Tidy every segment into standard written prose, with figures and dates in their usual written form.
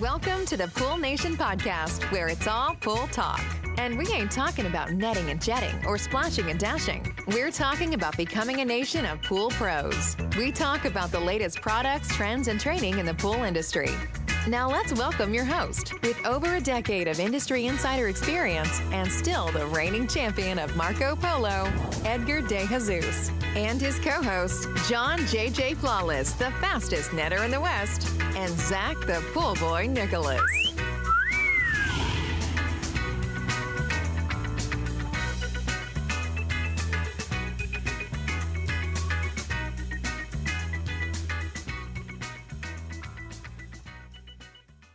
Welcome to the Pool Nation podcast, where it's all pool talk. And we ain't talking about netting and jetting or splashing and dashing. We're talking about becoming a nation of pool pros. We talk about the latest products, trends, and training in the pool industry. Now let's welcome your host, with over a decade of industry insider experience and still the reigning champion of Marco Polo, Edgar DeJesus, and his co-host, John J.J. Flawless, the fastest netter in the West, and Zach the Pool Boy Nicholas.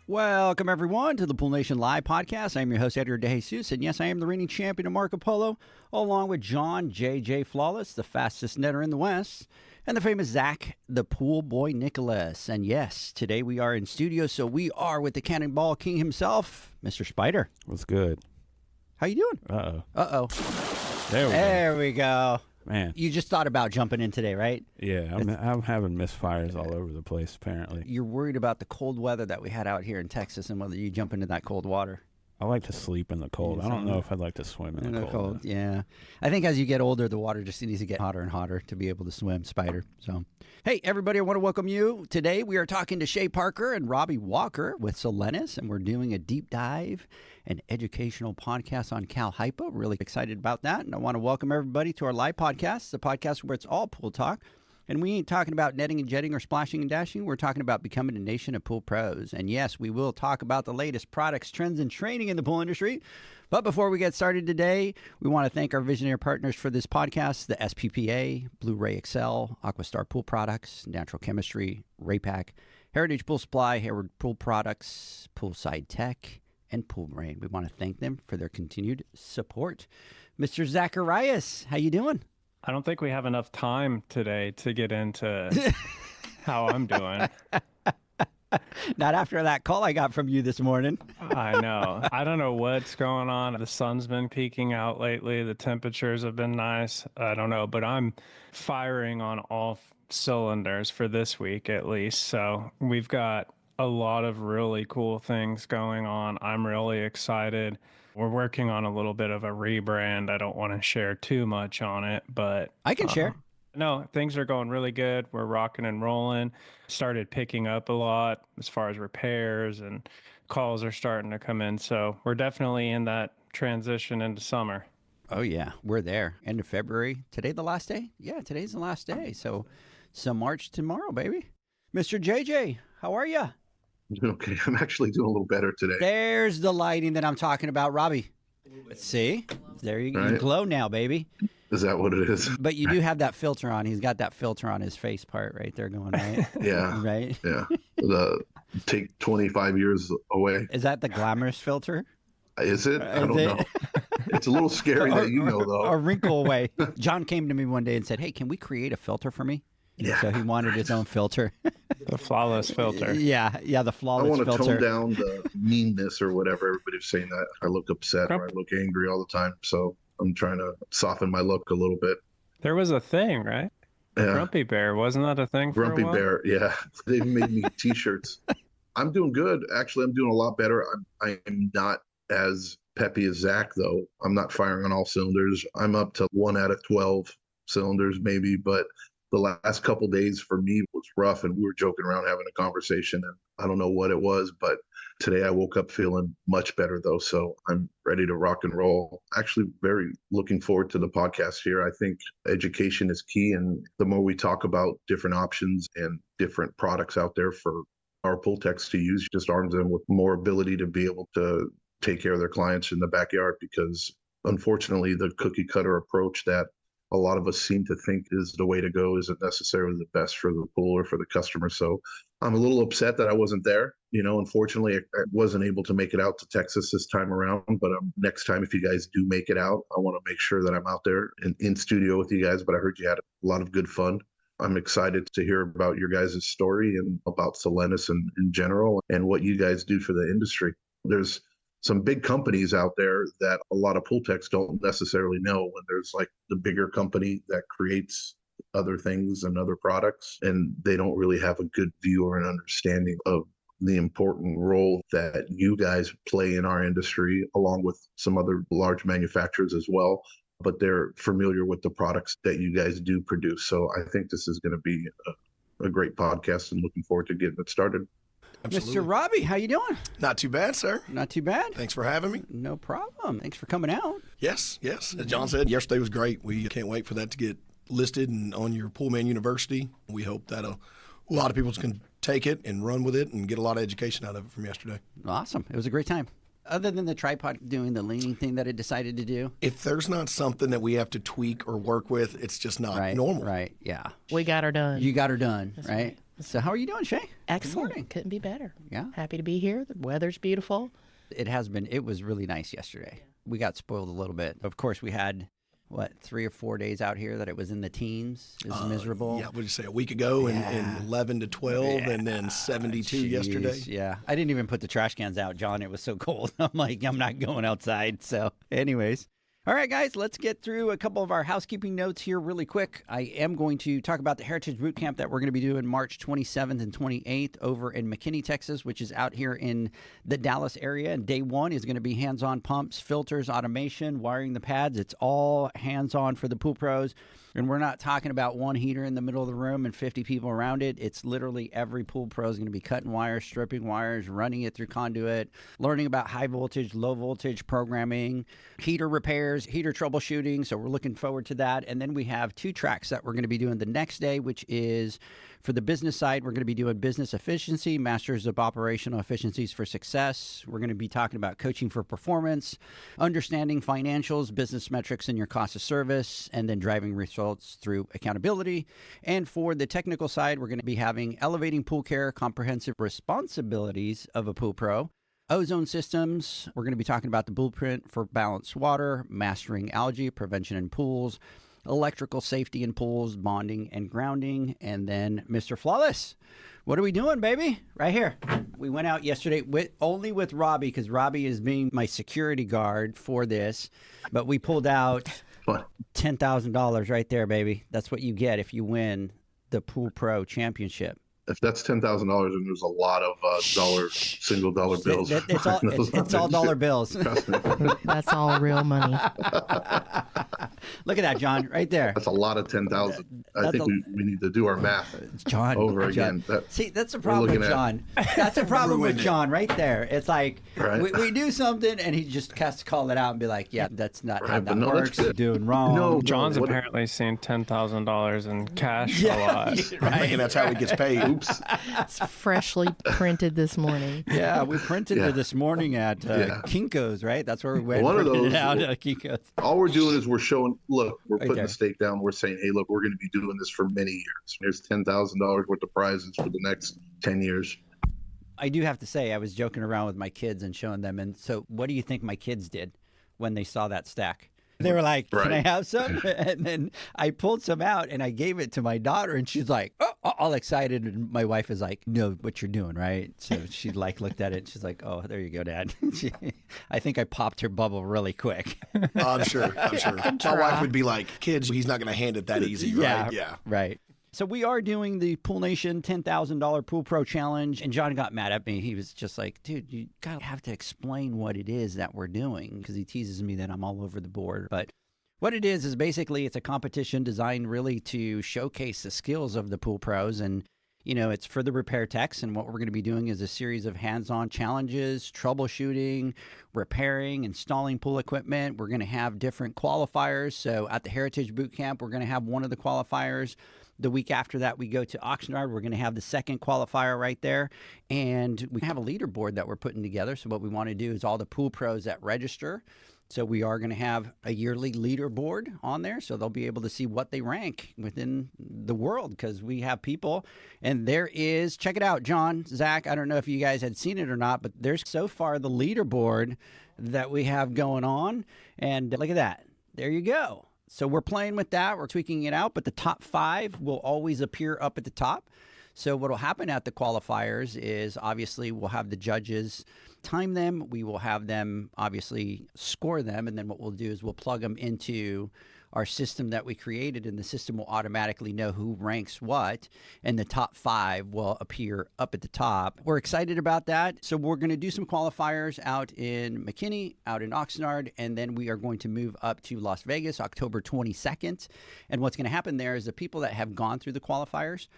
Welcome, everyone, to the Pool Nation Live podcast. I am your host, Edgar DeJesus, and yes, I am the reigning champion of Marco Polo, along with John J.J. Flawless, the fastest netter in the West, and the famous Zach, the Pool Boy Nicholas. And yes, today we are in studio, so we are with the Cannonball King himself, Mr. Spider. What's good? How you doing? Uh-oh. There we go. Man. You just thought about jumping in today, right? Yeah, I'm having misfires all over the place, apparently. You're worried about the cold weather that we had out here in Texas and whether you jump into that cold water. I like to sleep in the cold. I don't know if I'd like to swim in the cold. Yeah. I think as you get older, the water just needs to get hotter and hotter to be able to swim, Spider. So, hey, everybody, I want to welcome you. Today, we are talking to Shay Parker and Robbie Walker with Solenis, and we're doing a deep dive and educational podcast on Cal Hypo. Really excited about that. And I want to welcome everybody to our live podcast, the podcast where it's all pool talk. And we ain't talking about netting and jetting or splashing and dashing. We're talking about becoming a nation of pool pros. And yes, we will talk about the latest products, trends, and training in the pool industry. But before we get started today, we want to thank our visionary partners for this podcast, the SPPA, Blu-ray Excel, AquaStar Pool Products, Natural Chemistry, Raypak, Heritage Pool Supply, Hayward Pool Products, Poolside Tech, and Pool Brain. We want to thank them for their continued support. Mr. Zacharias, how you doing? I don't think we have enough time today to get into how I'm doing. Not after that call I got from you this morning. I know. I don't know what's going on. The sun's been peeking out lately. The temperatures have been nice. I don't know, but I'm firing on all cylinders for this week at least. So we've got a lot of really cool things going on. I'm really excited. We're working on a little bit of a rebrand. I don't want to share too much on it, but I can share. No, things are going really good. We're rocking and rolling. Started picking up a lot as far as repairs, and calls are starting to come in. So we're definitely in that transition into summer. Oh, yeah. We're there. End of February. Today the last day? Yeah, today's the last day. So March tomorrow, baby. Mr. JJ, how are you? Okay, I'm actually doing a little better today. There's the lighting that I'm talking about, Robbie. See? There you go. You glow now, baby. Is that what it is? But you do have that filter on. He's got that filter on his face part right there going, right? Yeah. Right? Yeah. Take 25 years away. Is that the glamorous filter? Is it? I don't know. It's a little scary that you know, though. A wrinkle away. John came to me one day and said, hey, can we create a filter for me? Yeah. So he wanted his own filter. The flawless filter. Yeah, the flawless filter. I want to tone down the meanness or whatever. Everybody's saying that I look upset or I look angry all the time. So I'm trying to soften my look a little bit. There was a thing, right? Yeah. Grumpy Bear. Wasn't that a thing for Grumpy a while? Bear, yeah. They made me T-shirts. I'm doing good. Actually, I'm doing a lot better. I am not as peppy as Zach, though. I'm not firing on all cylinders. I'm up to 1 out of 12 cylinders maybe, but the last couple days for me was rough, and we were joking around having a conversation, and I don't know what it was, but today I woke up feeling much better, though, so I'm ready to rock and roll. Actually, very looking forward to the podcast here. I think education is key, and the more we talk about different options and different products out there for our pool techs to use, just arms them with more ability to be able to take care of their clients in the backyard, because unfortunately, the cookie cutter approach that a lot of us seem to think is the way to go isn't necessarily the best for the pool or for the customer. So I'm a little upset that I wasn't there. Unfortunately, I wasn't able to make it out to Texas this time around, but next time, if you guys do make it out, I want to make sure that I'm out there and in studio with you guys. But I heard you had a lot of good fun. I'm excited to hear about your guys' story and about Solenis in general and what you guys do for the industry. There's some big companies out there that a lot of pool techs don't necessarily know, when there's like the bigger company that creates other things and other products, and they don't really have a good view or an understanding of the important role that you guys play in our industry, along with some other large manufacturers as well. But they're familiar with the products that you guys do produce. So I think this is going to be a great podcast, and looking forward to getting it started. Absolutely. Mr. Robbie, how you doing? Not too bad, sir. Not too bad. Thanks for having me. No problem. Thanks for coming out. Yes. As John said, yesterday was great. We can't wait for that to get listed and on your Poolman University. We hope that a lot of people can take it and run with it and get a lot of education out of it from yesterday. Awesome. It was a great time. Other than the tripod doing the leaning thing that it decided to do? If there's not something that we have to tweak or work with, it's just not normal. Right, yeah. We got her done. You got her done, That's right? So how are you doing, Shay? Excellent. Couldn't be better. Yeah. Happy to be here. The weather's beautiful. It was really nice yesterday. We got spoiled a little bit. Of course, we had, 3 or 4 days out here that it was in the teens. It was miserable. Yeah, what did you say, a week ago in 11 to 12 and then 72 yesterday? Yeah. I didn't even put the trash cans out, John. It was so cold. I'm like, I'm not going outside. So anyways. All right, guys, let's get through a couple of our housekeeping notes here really quick. I am going to talk about the Heritage Bootcamp that we're going to be doing March 27th and 28th over in McKinney, Texas, which is out here in the Dallas area. And day one is going to be hands-on pumps, filters, automation, wiring the pads. It's all hands-on for the pool pros. And we're not talking about one heater in the middle of the room and 50 people around it. It's literally every pool pro is going to be cutting wires, stripping wires, running it through conduit, learning about high voltage, low voltage programming, heater repairs, heater troubleshooting. So we're looking forward to that. And then we have 2 tracks that we're going to be doing the next day, which is for the business side, we're going to be doing business efficiency, masters of operational efficiencies for success. We're going to be talking about coaching for performance, understanding financials, business metrics, and your cost of service, and then driving results through accountability. And for the technical side, we're going to be having elevating pool care, comprehensive responsibilities of a pool pro, ozone systems. We're going to be talking about the blueprint for balanced water, mastering algae, prevention in pools, electrical safety in pools, bonding and grounding, and then Mr. Flawless. What are we doing, baby? Right here. We went out yesterday only with Robbie because Robbie is being my security guard for this, but we pulled out $10,000 right there, baby. That's what you get if you win the Pool Pro Championship. If that's $10,000, then there's a lot of single dollar bills. It's all dollar bills. That's all real money. Look at that, John, right there. That's a lot of 10,000. I think we need to do our math again. See, that's the problem with John. That's the problem with John right there. It's like we do something and he just has to call it out and be like, yeah, that's not how that works. You're doing wrong. No, John's apparently seen $10,000 in cash a lot. I'm thinking that's how he gets paid. Oops. It's freshly printed this morning. Yeah, we printed it this morning at Kinko's, right? That's where we went. One of those. Out at Kinko's. All we're doing is we're showing, look, we're putting the stake down. We're saying, hey, look, we're going to be doing this for many years. Here's $10,000 worth of prizes for the next 10 years. I do have to say, I was joking around with my kids and showing them. And so what do you think my kids did when they saw that stack? They were like, can I have some? And then I pulled some out and I gave it to my daughter and she's like, oh, all excited. And my wife is like, know what you're doing, right? So she looked at it and she's like, oh, there you go, Dad. I think I popped her bubble really quick. I'm sure. My wife would be like, kids, he's not going to hand it that easy, right? Yeah. Right. So we are doing the Pool Nation $10,000 Pool Pro Challenge, and John got mad at me. He was just like, dude, you gotta have to explain what it is that we're doing, because he teases me that I'm all over the board. But what it is basically it's a competition designed really to showcase the skills of the pool pros, and it's for the repair techs. And what we're going to be doing is a series of hands-on challenges, troubleshooting, repairing, installing pool equipment. We're going to have different qualifiers. So at the Heritage Bootcamp, we're going to have one of the qualifiers. The week after that, we go to Oxnard. We're going to have the second qualifier right there. And we have a leaderboard that we're putting together. So what we want to do is all the pool pros that register. So we are going to have a yearly leaderboard on there. So they'll be able to see what they rank within the world, because we have people. And there is, check it out, John, Zach, I don't know if you guys had seen it or not, but there's so far the leaderboard that we have going on. And look at that. There you go. So we're playing with that. We're tweaking it out, but the top 5 will always appear up at the top. So what will happen at the qualifiers is obviously we'll have the judges time them. We will have them obviously score them. And then what we'll do is we'll plug them into our system that we created, and the system will automatically know who ranks what, and the top 5 will appear up at the top. We're excited about that. So we're going to do some qualifiers out in McKinney, out in Oxnard, and then we are going to move up to Las Vegas October 22nd. And what's going to happen there is the people that have gone through the qualifiers,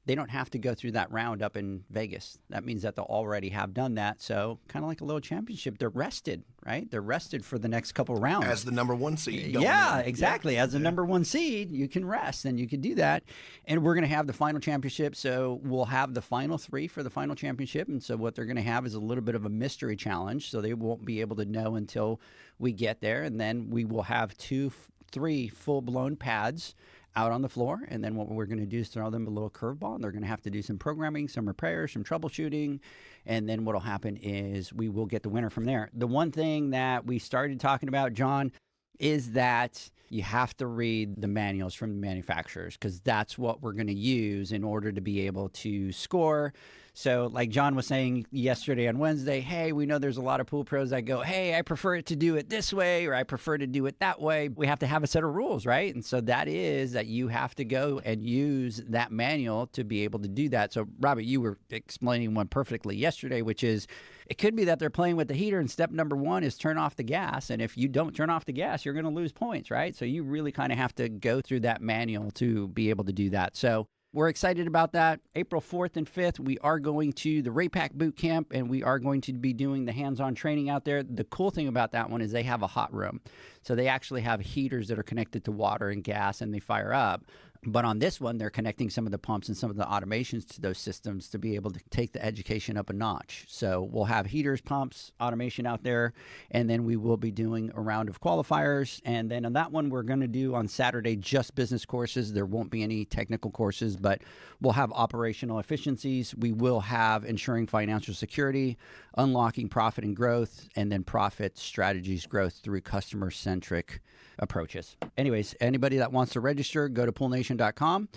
they don't have to go through that round up in Vegas. That means that they'll already have done that. So kind of like a little championship, they're rested, right? They're rested for the next couple rounds. As the number 1 seed. Yeah, exactly. As the number 1 seed, you can rest and you can do that. And we're going to have the final championship. So we'll have the final 3 for the final championship. And so what they're going to have is a little bit of a mystery challenge. So they won't be able to know until we get there. And then we will have 3 full-blown pads out on the floor, and then what we're going to do is throw them a little curveball, and they're going to have to do some programming, some repairs, some troubleshooting, and then what will happen is we will get the winner from there. The one thing that we started talking about, John, is that you have to read the manuals from the manufacturers, because that's what we're going to use in order to be able to score. So like John was saying yesterday on Wednesday, hey, we know there's a lot of pool pros that go, hey, I prefer it to do it this way, or I prefer to do it that way. We have to have a set of rules, right? And so that is that you have to go and use that manual to be able to do that. So Robbie, you were explaining one perfectly yesterday, which is it could be that they're playing with the heater and step number 1 is turn off the gas. And if you don't turn off the gas, you're going to lose points, right? So you really kind of have to go through that manual to be able to do that. So we're excited about that. April 4th and 5th, we are going to the Raypak Bootcamp, and we are going to be doing the hands-on training out there. The cool thing about that one is they have a hot room. So they actually have heaters that are connected to water and gas, and they fire up. But on this one, they're connecting some of the pumps and some of the automations to those systems to be able to take the education up a notch. So we'll have heaters, pumps, automation out there, and then we will be doing a round of qualifiers. And then on that one, we're going to do on Saturday just business courses. There won't be any technical courses, but we'll have operational efficiencies. We will have ensuring financial security, unlocking profit and growth, and then profit strategies growth through customer-centric approaches. Anyways, anybody that wants to register, go to poolnation.com,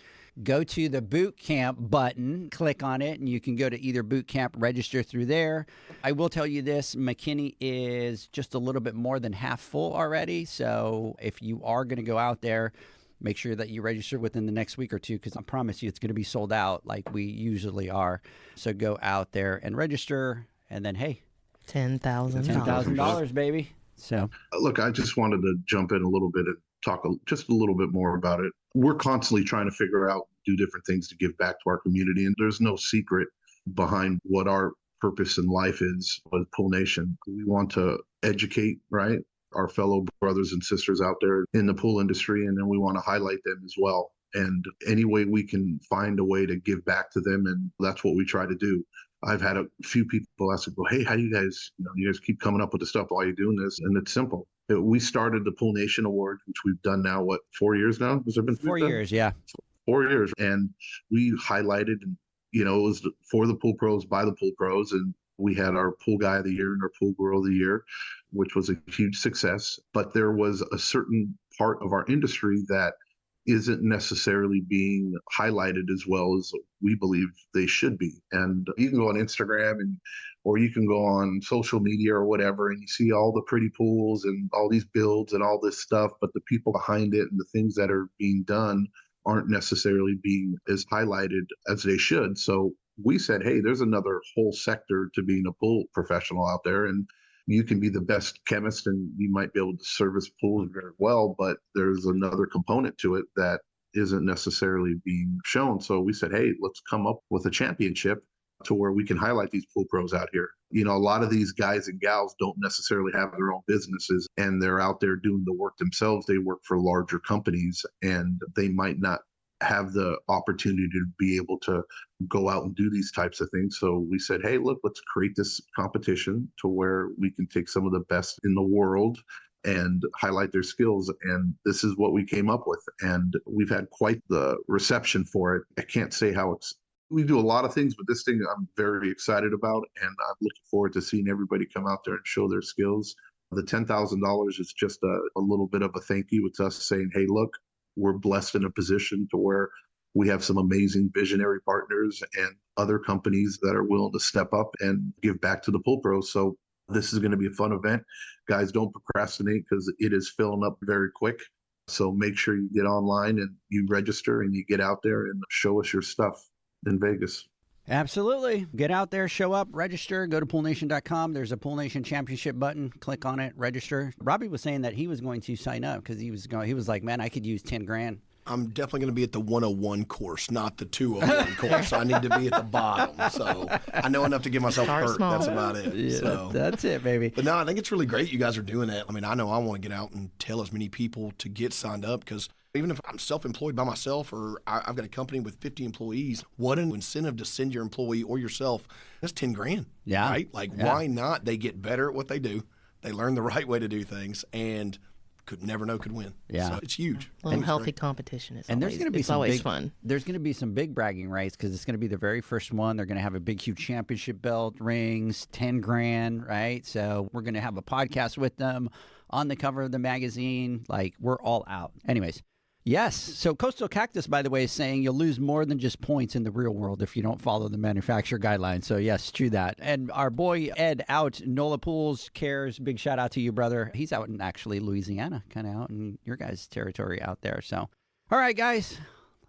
go to the Bootcamp button, click on it, and you can go to either Bootcamp, register through there. I will tell you this, McKinney is just a little bit more than half full already. So if you are going to go out there, make sure that you register within the next week or 2, because I promise you it's going to be sold out like we usually are. So go out there and register, and then, hey, $10,000, baby. So, look, I just wanted to jump in a little bit and talk just a little bit more about it. We're constantly trying to figure out, do different things to give back to our community. And there's no secret behind what our purpose in life is with Pool Nation. We want to educate, right, our fellow brothers and sisters out there in the pool industry. And then we want to highlight them as well. And any way we can find a way to give back to them. And that's what we try to do. I've had a few people ask, well, hey, how do you guys keep coming up with the stuff while you're doing this? And it's simple. We started the Pool Nation Award, which we've done now, 4 years now? Has there been 4 years? Yeah. 4 years. And we highlighted, it was for the pool pros, by the pool pros. And we had our pool guy of the year and our pool girl of the year, which was a huge success. But there was a certain part of our industry that isn't necessarily being highlighted as well as we believe they should be. And you can go on Instagram or you can go on social media or whatever, and you see all the pretty pools and all these builds and all this stuff, but the people behind it and the things that are being done aren't necessarily being as highlighted as they should. So we said, hey, there's another whole sector to being a pool professional out there. And you can be the best chemist and you might be able to service pools very well, but there's another component to it that isn't necessarily being shown. So we said, hey, let's come up with a championship to where we can highlight these pool pros out here. A lot of these guys and gals don't necessarily have their own businesses and they're out there doing the work themselves. They work for larger companies and they might not have the opportunity to be able to go out and do these types of things. So we said, hey, look, let's create this competition to where we can take some of the best in the world and highlight their skills. And this is what we came up with. And we've had quite the reception for it. I can't say how we do a lot of things, but this thing I'm very excited about. And I'm looking forward to seeing everybody come out there and show their skills. The $10,000 is just a little bit of a thank you. It's us saying, hey, look, we're blessed in a position to where we have some amazing visionary partners and other companies that are willing to step up and give back to the pool pros. So this is going to be a fun event. Guys, don't procrastinate because it is filling up very quick. So make sure you get online and you register and you get out there and show us your stuff in Vegas. Absolutely. Get out there, show up, register, go to poolnation.com. There's a Pool Nation Championship button. Click on it, register. Robbie was saying that he was going to sign up because he was like, man, I could use 10 grand. I'm definitely going to be at the 101 course, not the 201 course. So I need to be at the bottom. So I know enough to get myself Start hurt. small. That's about it. Yeah, So. that's it, baby. But no, I think it's really great you guys are doing that. I mean, I know I want to get out and tell as many people to get signed up because even if I'm self-employed by myself or I've got a company with 50 employees, what an incentive to send your employee or yourself. That's 10 grand. Yeah. Right? Like, why not? They get better at what they do. They learn the right way to do things and could never know could win. Yeah. So it's huge. A little healthy competition is And always, there's going to be it's some always big, fun. There's going to be some big bragging rights because it's going to be the very first one. They're going to have a big, huge championship belt, rings, 10 grand, right? So we're going to have a podcast with them on the cover of the magazine. Like, we're all out. Anyways. Yes. So Coastal Cactus, by the way, is saying you'll lose more than just points in the real world if you don't follow the manufacturer guidelines. So, yes, true that. And our boy Ed out NOLA Pools cares. Big shout out to you, brother. He's out in actually Louisiana, kind of out in your guys' territory out there. So, all right, guys,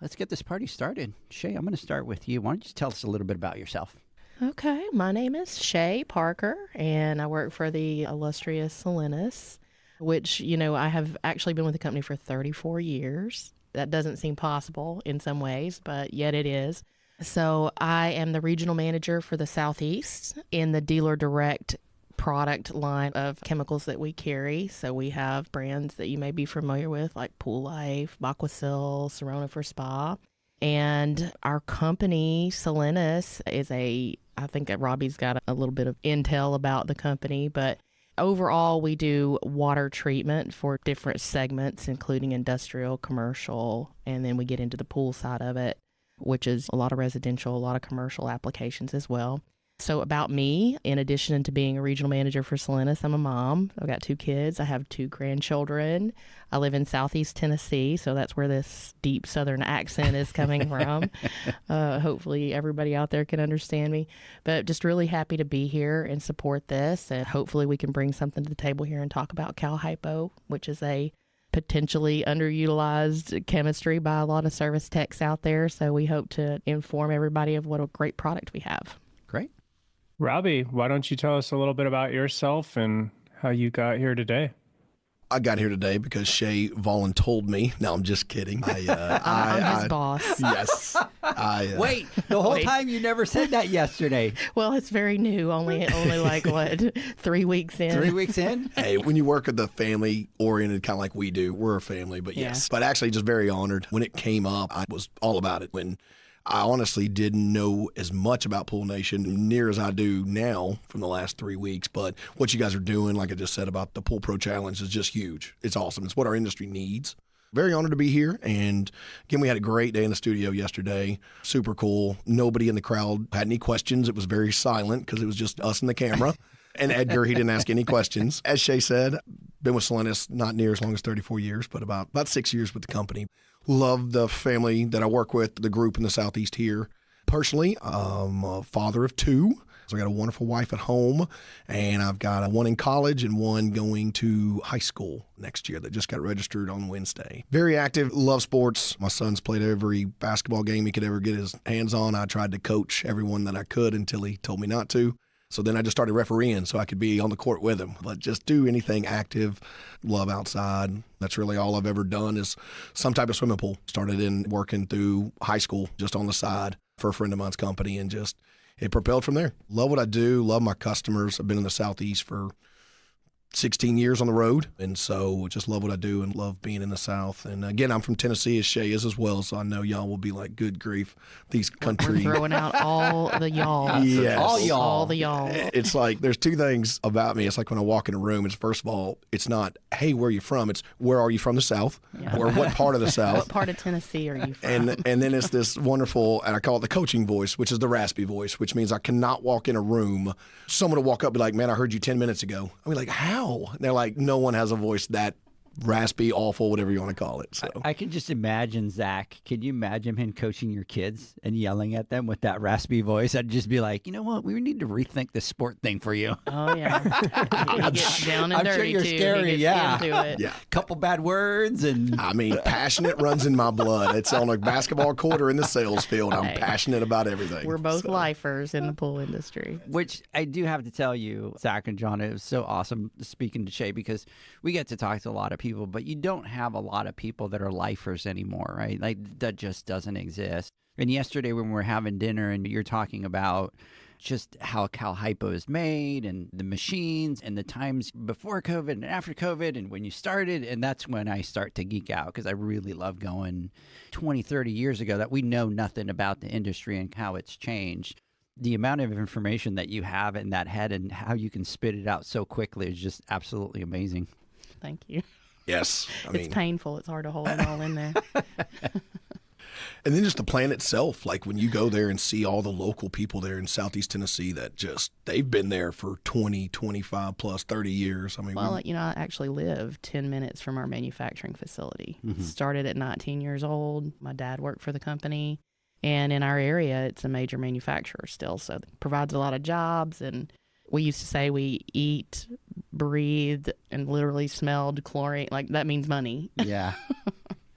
let's get this party started. Shay, I'm going to start with you. Why don't you tell us a little bit about yourself? Okay, my name is Shay Parker, and I work for the illustrious Solenis, which, you know, I have actually been with the company for 34 years. That doesn't seem possible in some ways, but yet it is. So I am the regional manager for the Southeast in the dealer direct product line of chemicals that we carry. So we have brands that you may be familiar with like Pool Life, Aquasil, Serona for Spa. And our company, Solenis, is I think that Robbie's got a little bit of intel about the company, but overall, we do water treatment for different segments, including industrial, commercial, and then we get into the pool side of it, which is a lot of residential, a lot of commercial applications as well. So about me, in addition to being a regional manager for Solenis, I'm a mom. I've got 2 kids. I have 2 grandchildren. I live in Southeast Tennessee, so that's where this deep Southern accent is coming from. Hopefully everybody out there can understand me. But just really happy to be here and support this, and hopefully we can bring something to the table here and talk about Cal Hypo, which is a potentially underutilized chemistry by a lot of service techs out there. So we hope to inform everybody of what a great product we have. Great. Robbie, why don't you tell us a little bit about yourself and how you got here today? I got here today because Shay voluntold me. No, I'm just kidding. I'm his boss. Yes. Wait, the whole time you never said that yesterday. Well, it's very new. Only like, what, 3 weeks in? 3 weeks in? Hey, when you work at the family-oriented kind of like we do, we're a family, but yes. But actually just very honored. When it came up, I was all about it. When I honestly didn't know as much about Pool Nation near as I do now from the last 3 weeks. But what you guys are doing, like I just said about the Pool Pro Challenge, is just huge. It's awesome. It's what our industry needs. Very honored to be here. And again, we had a great day in the studio yesterday. Super cool. Nobody in the crowd had any questions. It was very silent because it was just us and the camera. And Edgar, he didn't ask any questions. As Shay said, been with Solenis not near as long as 34 years, but about 6 years with the company. Love the family that I work with, the group in the Southeast here. Personally, I'm a father of 2. So I got a wonderful wife at home, and I've got one in college and one going to high school next year that just got registered on Wednesday. Very active, love sports. My son's played every basketball game he could ever get his hands on. I tried to coach everyone that I could until he told me not to. So then I just started refereeing so I could be on the court with him. But just do anything active, love outside. That's really all I've ever done is some type of swimming pool. Started in working through high school just on the side for a friend of mine's company, and just it propelled from there. Love what I do, love my customers. I've been in the Southeast for 16 years on the road, and so just love what I do and love being in the South. And again, I'm from Tennessee, as Shay is as well, so I know y'all will be like, good grief, these country. We're throwing out all the y'all. Yes. All y'all. All the y'all. It's like there's 2 things about me. It's like when I walk in a room, it's first of all, it's not, hey, where are you from? It's where are you from the South? Yeah. Or what part of the South? What part of Tennessee are you from? And then it's this wonderful, and I call it the coaching voice, which is the raspy voice, which means I cannot walk in a room. Someone will walk up and be like, man, I heard you 10 minutes ago. I'll be like, how? And they're like, no one has a voice that raspy, awful, whatever you want to call it. So I can just imagine, Zach. Can you imagine him coaching your kids and yelling at them with that raspy voice? I'd just be like, you know what? We need to rethink this sport thing for you. Oh, yeah. He gets down and I'm dirty, sure you're too. scary, He gets yeah. into it. yeah. Couple bad words and I mean, passionate runs in my blood. It's on a basketball court or in the sales field. I'm Hey. passionate about everything. We're both So, lifers in the pool industry. which I do have to tell you, Zach and John, it was so awesome speaking to Shay because we get to talk to a lot of people, but you don't have a lot of people that are lifers anymore, right? Like that just doesn't exist. And yesterday when we were having dinner and you're talking about just how Cal Hypo is made and the machines and the times before COVID and after COVID and when you started. And that's when I start to geek out because I really love going 20, 30 years ago that we know nothing about the industry and how it's changed. The amount of information that you have in that head and how you can spit it out so quickly is just absolutely amazing. Thank you. yes. I mean, It's painful. It's hard to hold it all in there. and then just the plant itself, like when you go there and see all the local people there in Southeast Tennessee that just, they've been there for 20, 25 plus 30 years. I mean, Well, I actually live 10 minutes from our manufacturing facility. Started at 19 years old. My dad worked for the company. And in our area, it's a major manufacturer still. So it provides a lot of jobs. And we used to say we eat, breathed, and literally smelled chlorine. Like that means money. Yeah.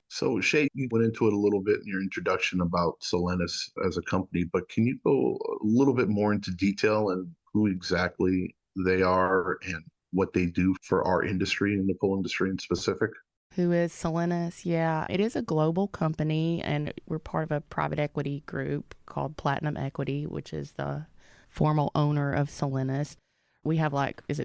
So Shay, you went into it a little bit in your introduction about Solenis as a company, but can you go a little bit more into detail and who exactly they are and what they do for our industry and the pool industry in specific? Who is Solenis? Yeah, it is a global company, and we're part of a private equity group called Platinum Equity, which is the formal owner of Solenis. We have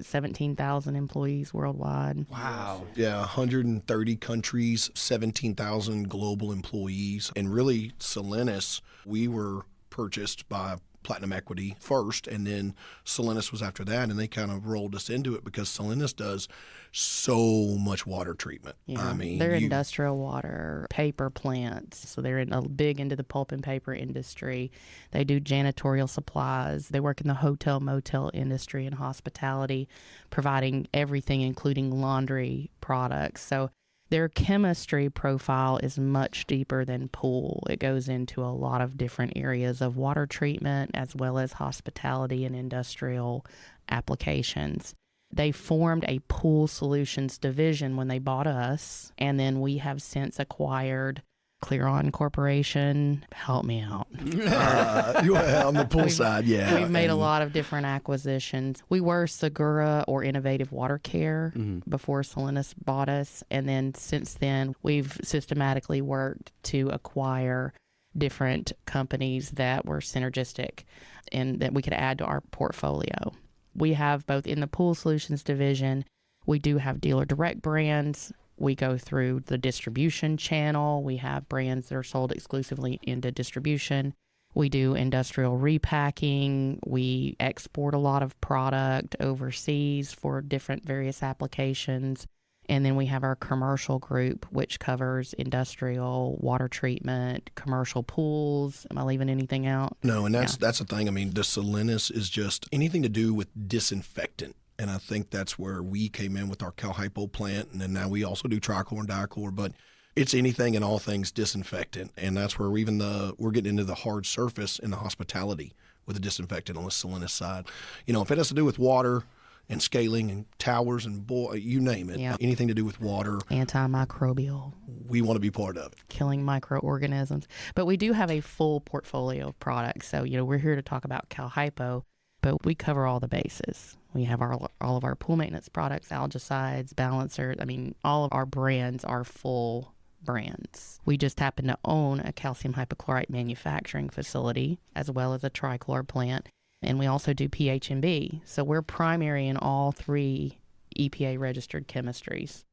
17,000 employees worldwide. Wow. yeah, 130 countries, 17,000 global employees. And really, Solenis, we were purchased by Platinum Equity first, and then Solenis was after that, and they kind of rolled us into it because Solenis does so much water treatment. Yeah, I mean, they're industrial water, paper plants. So they're big into the pulp and paper industry. They do janitorial supplies. They work in the hotel, motel industry and hospitality, providing everything, including laundry products. So their chemistry profile is much deeper than pool. It goes into a lot of different areas of water treatment as well as hospitality and industrial applications. They formed a pool solutions division when they bought us, and then we have since acquired Clearon Corporation. Help me out. on the pool side, yeah. We've made a And lot of different acquisitions. We were Segura or Innovative Water Care before Solenis bought us. And then since then, we've systematically worked to acquire different companies that were synergistic and that we could add to our portfolio. We have both in the Pool Solutions division, we do have dealer direct brands. We go through the distribution channel. We have brands that are sold exclusively into distribution. We do industrial repacking. We export a lot of product overseas for different various applications. And then we have our commercial group, which covers industrial, water treatment, commercial pools. Am I leaving anything out? No, and that's the thing. I mean, the Solenis is just anything to do with disinfectant. And I think that's where we came in with our Cal Hypo plant. And then now we also do trichlor and dichlor, but it's anything and all things disinfectant. And that's where we're getting into the hard surface in the hospitality with the disinfectant on the Solenis side. If it has to do with water and scaling and towers and you name it, anything to do with water, Antimicrobial, we want to be part of it. killing microorganisms. But we do have a full portfolio of products. So, we're here to talk about Cal Hypo, but we cover all the bases. We have all of our pool maintenance products, algicides, balancers. I mean, all of our brands are full brands. We just happen to own a calcium hypochlorite manufacturing facility as well as a trichlor plant. And we also do pH&B. So we're primary in all three EPA registered chemistries.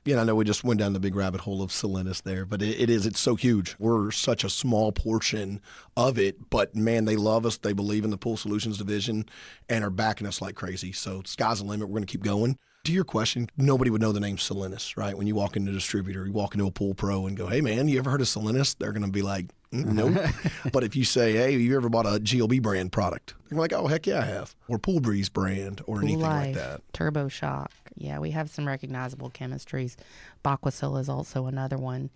I know we just went down the big rabbit hole of Solenis there, but it's so huge. We're such a small portion of it, but man, they love us. They believe in the Pool Solutions division and are backing us like crazy. So sky's the limit. We're going to keep going. To your question, nobody would know the name Solenis, right? When you walk into a distributor, you walk into a pool pro and go, hey, man, you ever heard of Solenis? They're going to be like, nope. But if you say, hey, you ever bought a GLB brand product? They're like, oh, heck yeah, I have. Or Pool Breeze brand or anything like that. Turbo Shock. Yeah, we have some recognizable chemistries. Aquasil is also another one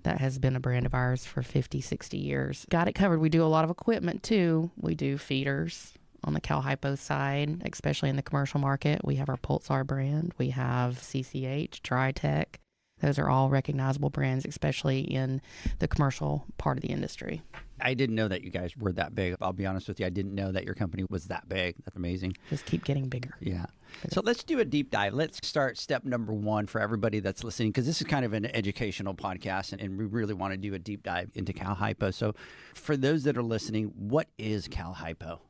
that has been a brand of ours for 50, 60 years. Got it covered. We do a lot of equipment, too. We do feeders on the Cal Hypo side, especially in the commercial market. We have our Pulsar brand. We have CCH, TriTech. Those are all recognizable brands, especially in the commercial part of the industry. I didn't know that you guys were that big. I'll be honest with you. I didn't know that your company was that big. That's amazing. Just keep getting bigger. Yeah. So let's do a deep dive. Let's start step number 1 for everybody that's listening, because this is kind of an educational podcast, and we really want to do a deep dive into Cal Hypo. So for those that are listening, what is Cal Hypo?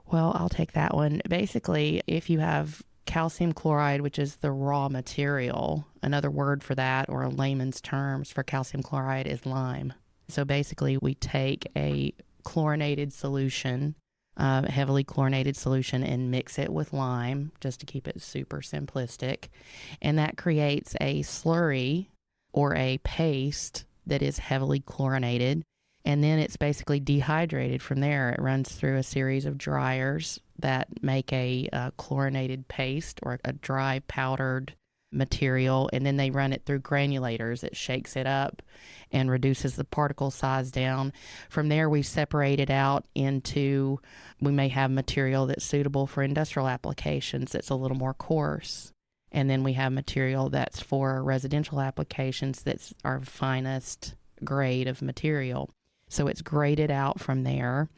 Well, I'll take that one. Basically, if you have calcium chloride, which is the raw material, another word for that, or in layman's terms for calcium chloride, is lime. So basically, we take a chlorinated solution, heavily chlorinated solution, and mix it with lime, just to keep it super simplistic. And that creates a slurry or a paste that is heavily chlorinated. And then it's basically dehydrated from there. It runs through a series of dryers that make a chlorinated paste or a dry powdered material. And then they run it through granulators. It shakes it up and reduces the particle size down. From there, we separate it out into, we may have material that's suitable for industrial applications that's a little more coarse. And then we have material that's for residential applications that's our finest grade of material. So it's graded out from there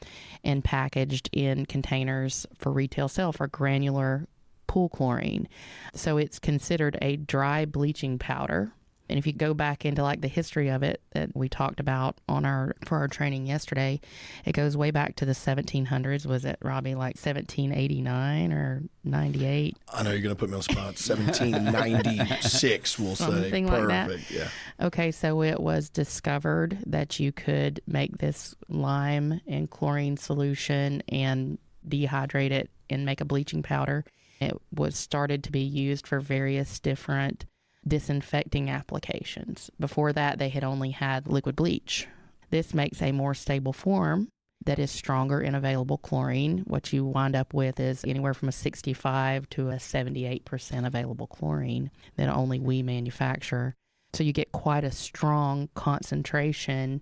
and packaged in containers for retail sale for granular pool chlorine. So it's considered a dry bleaching powder. And if you go back into like the history of it that we talked about for our training yesterday, it goes way back to the 1700s. Was it, Robbie, like 1789 or 98? I know you're going to put me on the spot. 1796, we'll say. Something like that. Perfect, yeah. Okay, so it was discovered that you could make this lime and chlorine solution and dehydrate it and make a bleaching powder. It was started to be used for various different disinfecting applications. Before that, they had only had liquid bleach. This makes a more stable form that is stronger in available chlorine. What you wind up with is anywhere from a 65 to a 78% available chlorine that only we manufacture. So you get quite a strong concentration,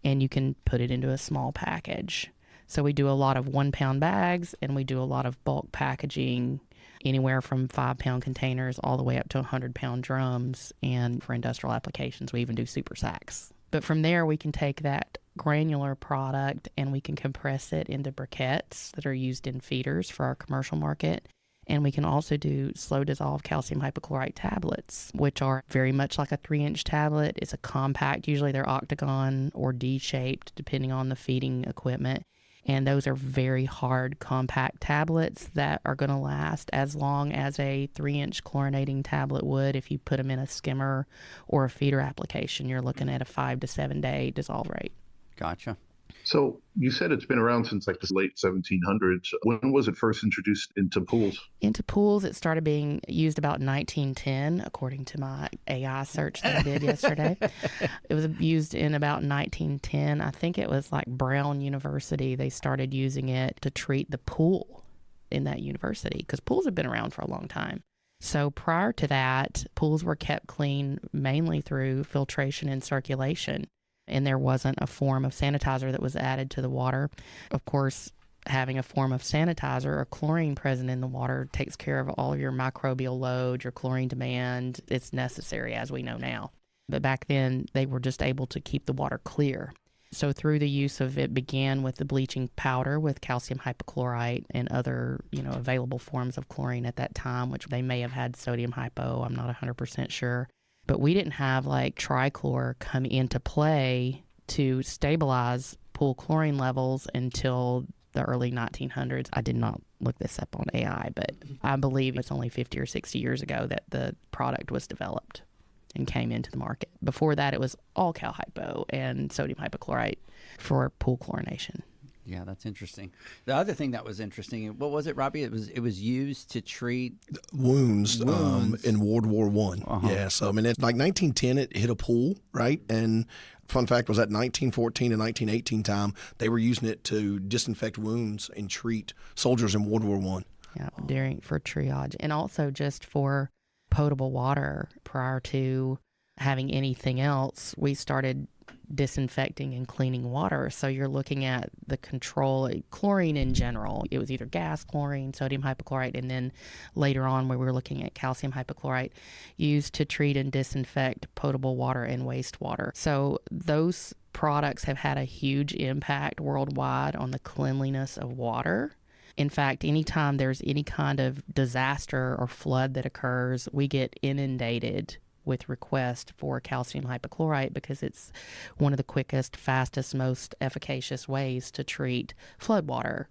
and you can put it into a small package. So we do a lot of 1-pound bags, and we do a lot of bulk packaging, anywhere from 5-pound containers all the way up to 100-pound drums. And for industrial applications, we even do super sacks. But from there, we can take that granular product and we can compress it into briquettes that are used in feeders for our commercial market. And we can also do slow dissolve calcium hypochlorite tablets, which are very much like a 3-inch tablet. It's a compact, usually they're octagon or D-shaped, depending on the feeding equipment. And those are very hard, compact tablets that are going to last as long as a 3-inch chlorinating tablet would if you put them in a skimmer or a feeder application. You're looking at a 5 to 7 day dissolve rate. Gotcha. So you said it's been around since like the late 1700s. When was it first introduced into pools? Into pools, it started being used about 1910, according to my AI search that I did yesterday. It was used in about 1910. I think it was like Brown University. They started using it to treat the pool in that university because pools have been around for a long time. So prior to that, pools were kept clean mainly through filtration and circulation. And there wasn't a form of sanitizer that was added to the water. Of course, having a form of sanitizer or chlorine present in the water takes care of all of your microbial load, your chlorine demand. It's necessary, as we know now. But back then, they were just able to keep the water clear. So through the use of it began with the bleaching powder with calcium hypochlorite and other, available forms of chlorine at that time, which they may have had sodium hypo. I'm not 100% sure. But we didn't have like trichlor come into play to stabilize pool chlorine levels until the early 1900s. I did not look this up on AI, but I believe it's only 50 or 60 years ago that the product was developed and came into the market. Before that, it was all Cal Hypo and sodium hypochlorite for pool chlorination. Yeah, that's interesting. The other thing that was interesting, what was it, Robbie? It was used to treat wounds. In World War One. Yeah, so I mean, it's like 1910. It hit a pool, right? And fun fact was that 1914 and 1918 time they were using it to disinfect wounds and treat soldiers in World War One. Yeah, for triage, and also just for potable water. Prior to having anything else, we started disinfecting and cleaning water. So you're looking at the control, chlorine in general. It was either gas chlorine, sodium hypochlorite, and then later on we were looking at calcium hypochlorite used to treat and disinfect potable water and wastewater. So those products have had a huge impact worldwide on the cleanliness of water. In fact, anytime there's any kind of disaster or flood that occurs, we get inundated with requests for calcium hypochlorite because it's one of the quickest, fastest, most efficacious ways to treat floodwater,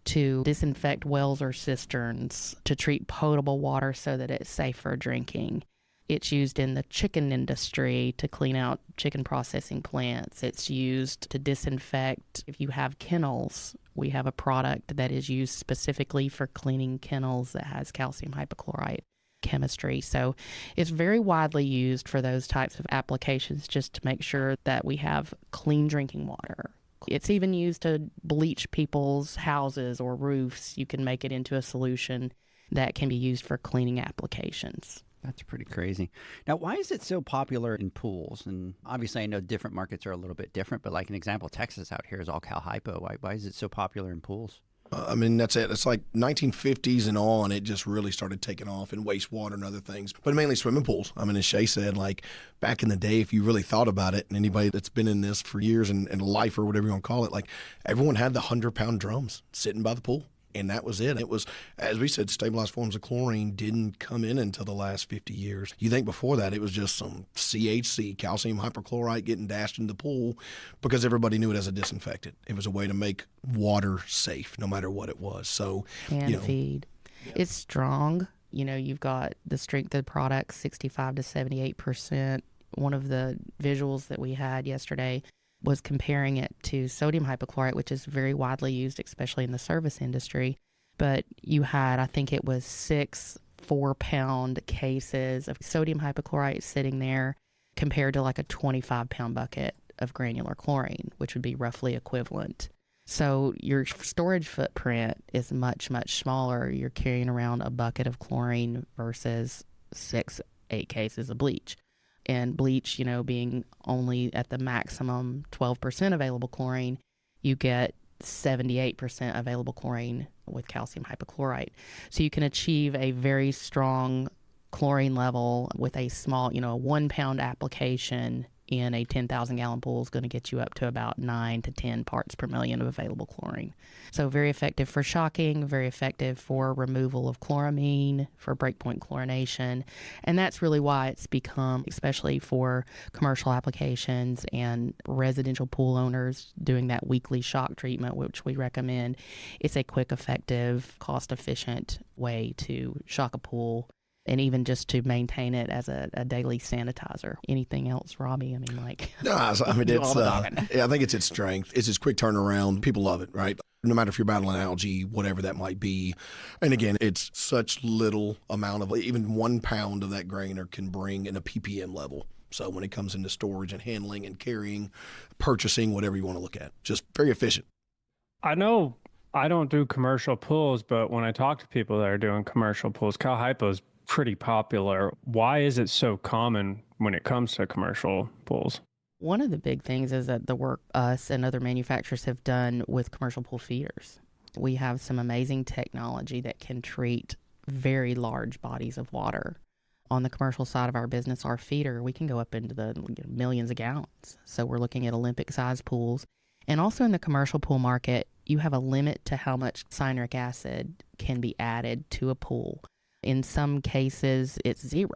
to disinfect wells or cisterns, to treat potable water so that it's safe for drinking. It's used in the chicken industry to clean out chicken processing plants. It's used to disinfect if you have kennels. We have a product that is used specifically for cleaning kennels that has calcium hypochlorite chemistry. So it's very widely used for those types of applications, just to make sure that we have clean drinking water. It's even used to bleach people's houses or roofs. You can make it into a solution that can be used for cleaning applications. That's pretty crazy. Now, why is it so popular in pools? And obviously, I know different markets are a little bit different, but like an example, Texas out here is all Cal Hypo. Why is it so popular in pools? I mean, that's it. It's like 1950s and on, it just really started taking off in wastewater and other things, but mainly swimming pools. I mean, as Shay said, like back in the day, if you really thought about it, and anybody that's been in this for years and life or whatever you want to call it, like everyone had the 100-pound drums sitting by the pool. And that was it. It was, as we said, stabilized forms of chlorine didn't come in until the last 50 years. You think before that, it was just some CHC, calcium hypochlorite, getting dashed in the pool because everybody knew it as a disinfectant. It was a way to make water safe, no matter what it was. So, and feed. It's strong. You know, you've got the strength of the product, 65 to 78%. One of the visuals that we had yesterday was comparing it to sodium hypochlorite, which is very widely used, especially in the service industry. But you had, I think it was 6 4-pound cases of sodium hypochlorite sitting there compared to like a 25-pound bucket of granular chlorine, which would be roughly equivalent. So your storage footprint is much, much smaller. You're carrying around a bucket of chlorine versus 6-8 cases of bleach. And bleach, you know, being only at the maximum 12% available chlorine, you get 78% available chlorine with calcium hypochlorite. So you can achieve a very strong chlorine level with a small, you know, a 1-pound application in a 10,000-gallon pool is going to get you up to about 9 to 10 parts per million of available chlorine. So very effective for shocking, very effective for removal of chloramine, for breakpoint chlorination. And that's really why it's become, especially for commercial applications and residential pool owners doing that weekly shock treatment, which we recommend. It's a quick, effective, cost-efficient way to shock a pool, and even just to maintain it as a daily sanitizer. Anything else, Robbie? I mean, like... No, I mean, it's, I think it's its strength. It's its quick turnaround. People love it, right? No matter if you're battling algae, whatever that might be. And again, it's such little amount of, even 1 pound of that grainer can bring in a ppm level. So when it comes into storage and handling and carrying, purchasing, whatever you want to look at, just very efficient. I know I don't do commercial pools, but when I talk to people that are doing commercial pools, Cal Hypo's pretty popular. Why is it so common when it comes to commercial pools? One of the big things is that the work us and other manufacturers have done with commercial pool feeders. We have some amazing technology that can treat very large bodies of water. On the commercial side of our business, our feeder, we can go up into the millions of gallons. So we're looking at Olympic-sized pools. And also in the commercial pool market, you have a limit to how much cyanuric acid can be added to a pool. In some cases, it's 0.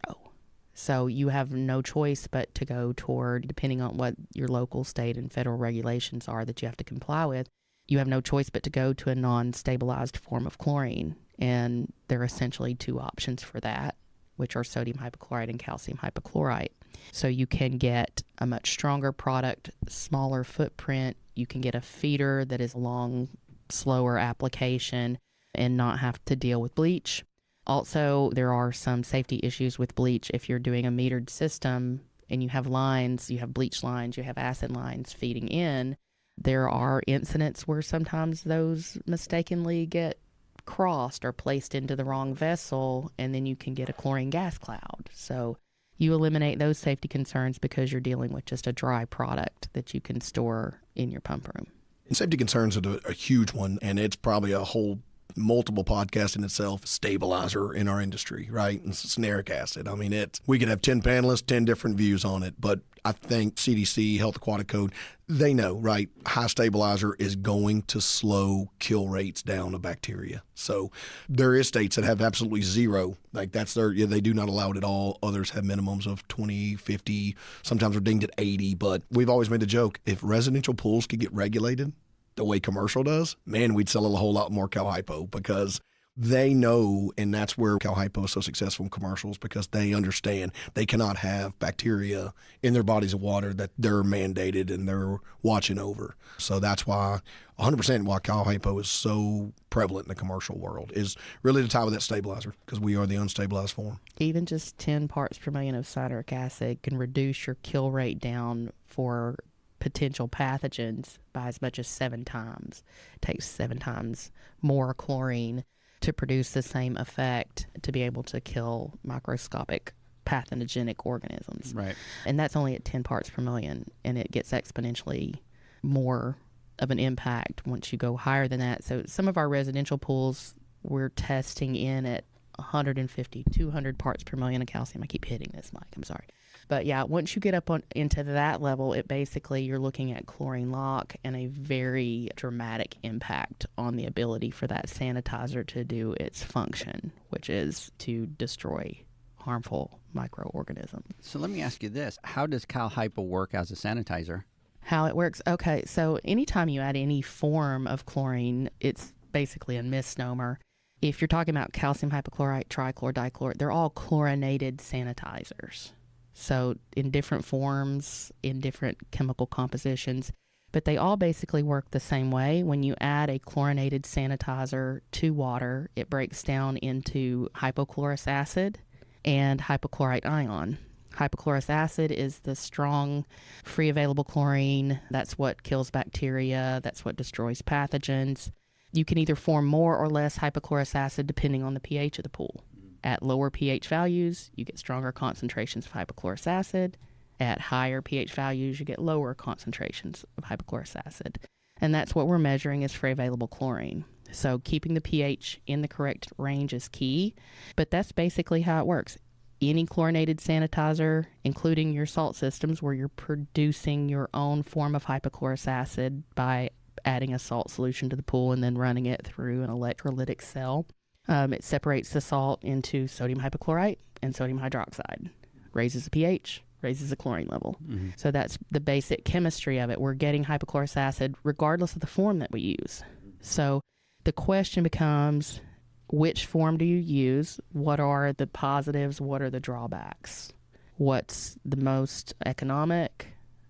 So you have no choice but to go toward, depending on what your local, state, and federal regulations are that you have to comply with, you have no choice but to go to a non-stabilized form of chlorine. And there are essentially 2 options for that, which are sodium hypochlorite and calcium hypochlorite. So you can get a much stronger product, smaller footprint. You can get a feeder that is long, slower application and not have to deal with bleach. Also, there are some safety issues with bleach. If you're doing a metered system and you have lines, you have bleach lines, you have acid lines feeding in, there are incidents where sometimes those mistakenly get crossed or placed into the wrong vessel, and then you can get a chlorine gas cloud. So you eliminate those safety concerns because you're dealing with just a dry product that you can store in your pump room. And safety concerns are a huge one, and it's probably a whole multiple podcast in itself, stabilizer in our industry, right? And sulfuric acid. I mean, we could have 10 panelists, 10 different views on it, but I think CDC, Health Aquatic Code, they know, right? High stabilizer is going to slow kill rates down of bacteria. So there is states that have absolutely zero. Like they do not allow it at all. Others have minimums of 20, 50, sometimes are dinged at 80. But we've always made the joke, if residential pools could get regulated the way commercial does, man, we'd sell a whole lot more Cal Hypo, because they know, and that's where Cal Hypo is so successful in commercials, because they understand they cannot have bacteria in their bodies of water that they're mandated and they're watching over. So that's why 100% why Cal Hypo is so prevalent in the commercial world is really to tie with that stabilizer, because we are the unstabilized form. Even just 10 parts per million of sulfuric acid can reduce your kill rate down for potential pathogens by as much as 7 times. It takes 7 times more chlorine to produce the same effect to be able to kill microscopic pathogenic organisms. Right. And that's only at 10 parts per million, and it gets exponentially more of an impact once you go higher than that. So some of our residential pools, we're testing in at 150, 200 parts per million of calcium. I keep hitting this mic, I'm sorry. But yeah, once you get up into that level, it basically, you're looking at chlorine lock and a very dramatic impact on the ability for that sanitizer to do its function, which is to destroy harmful microorganisms. So let me ask you this. How does Cal Hypo work as a sanitizer? How it works? Okay, so anytime you add any form of chlorine, it's basically a misnomer. If you're talking about calcium hypochlorite, trichlor, dichlor, they're all chlorinated sanitizers. So in different forms, in different chemical compositions, but they all basically work the same way. When you add a chlorinated sanitizer to water, it breaks down into hypochlorous acid and hypochlorite ion. Hypochlorous acid is the strong, free available chlorine. That's what kills bacteria. That's what destroys pathogens. You can either form more or less hypochlorous acid depending on the pH of the pool. At lower pH values, you get stronger concentrations of hypochlorous acid. At higher pH values, you get lower concentrations of hypochlorous acid. And that's what we're measuring is free available chlorine. So keeping the pH in the correct range is key, but that's basically how it works. Any chlorinated sanitizer, including your salt systems where you're producing your own form of hypochlorous acid by adding a salt solution to the pool and then running it through an electrolytic cell. It separates the salt into sodium hypochlorite and sodium hydroxide, raises the pH, raises the chlorine level. Mm-hmm. So that's the basic chemistry of it. We're getting hypochlorous acid regardless of the form that we use. So the question becomes, which form do you use? What are the positives? What are the drawbacks? What's the most economic?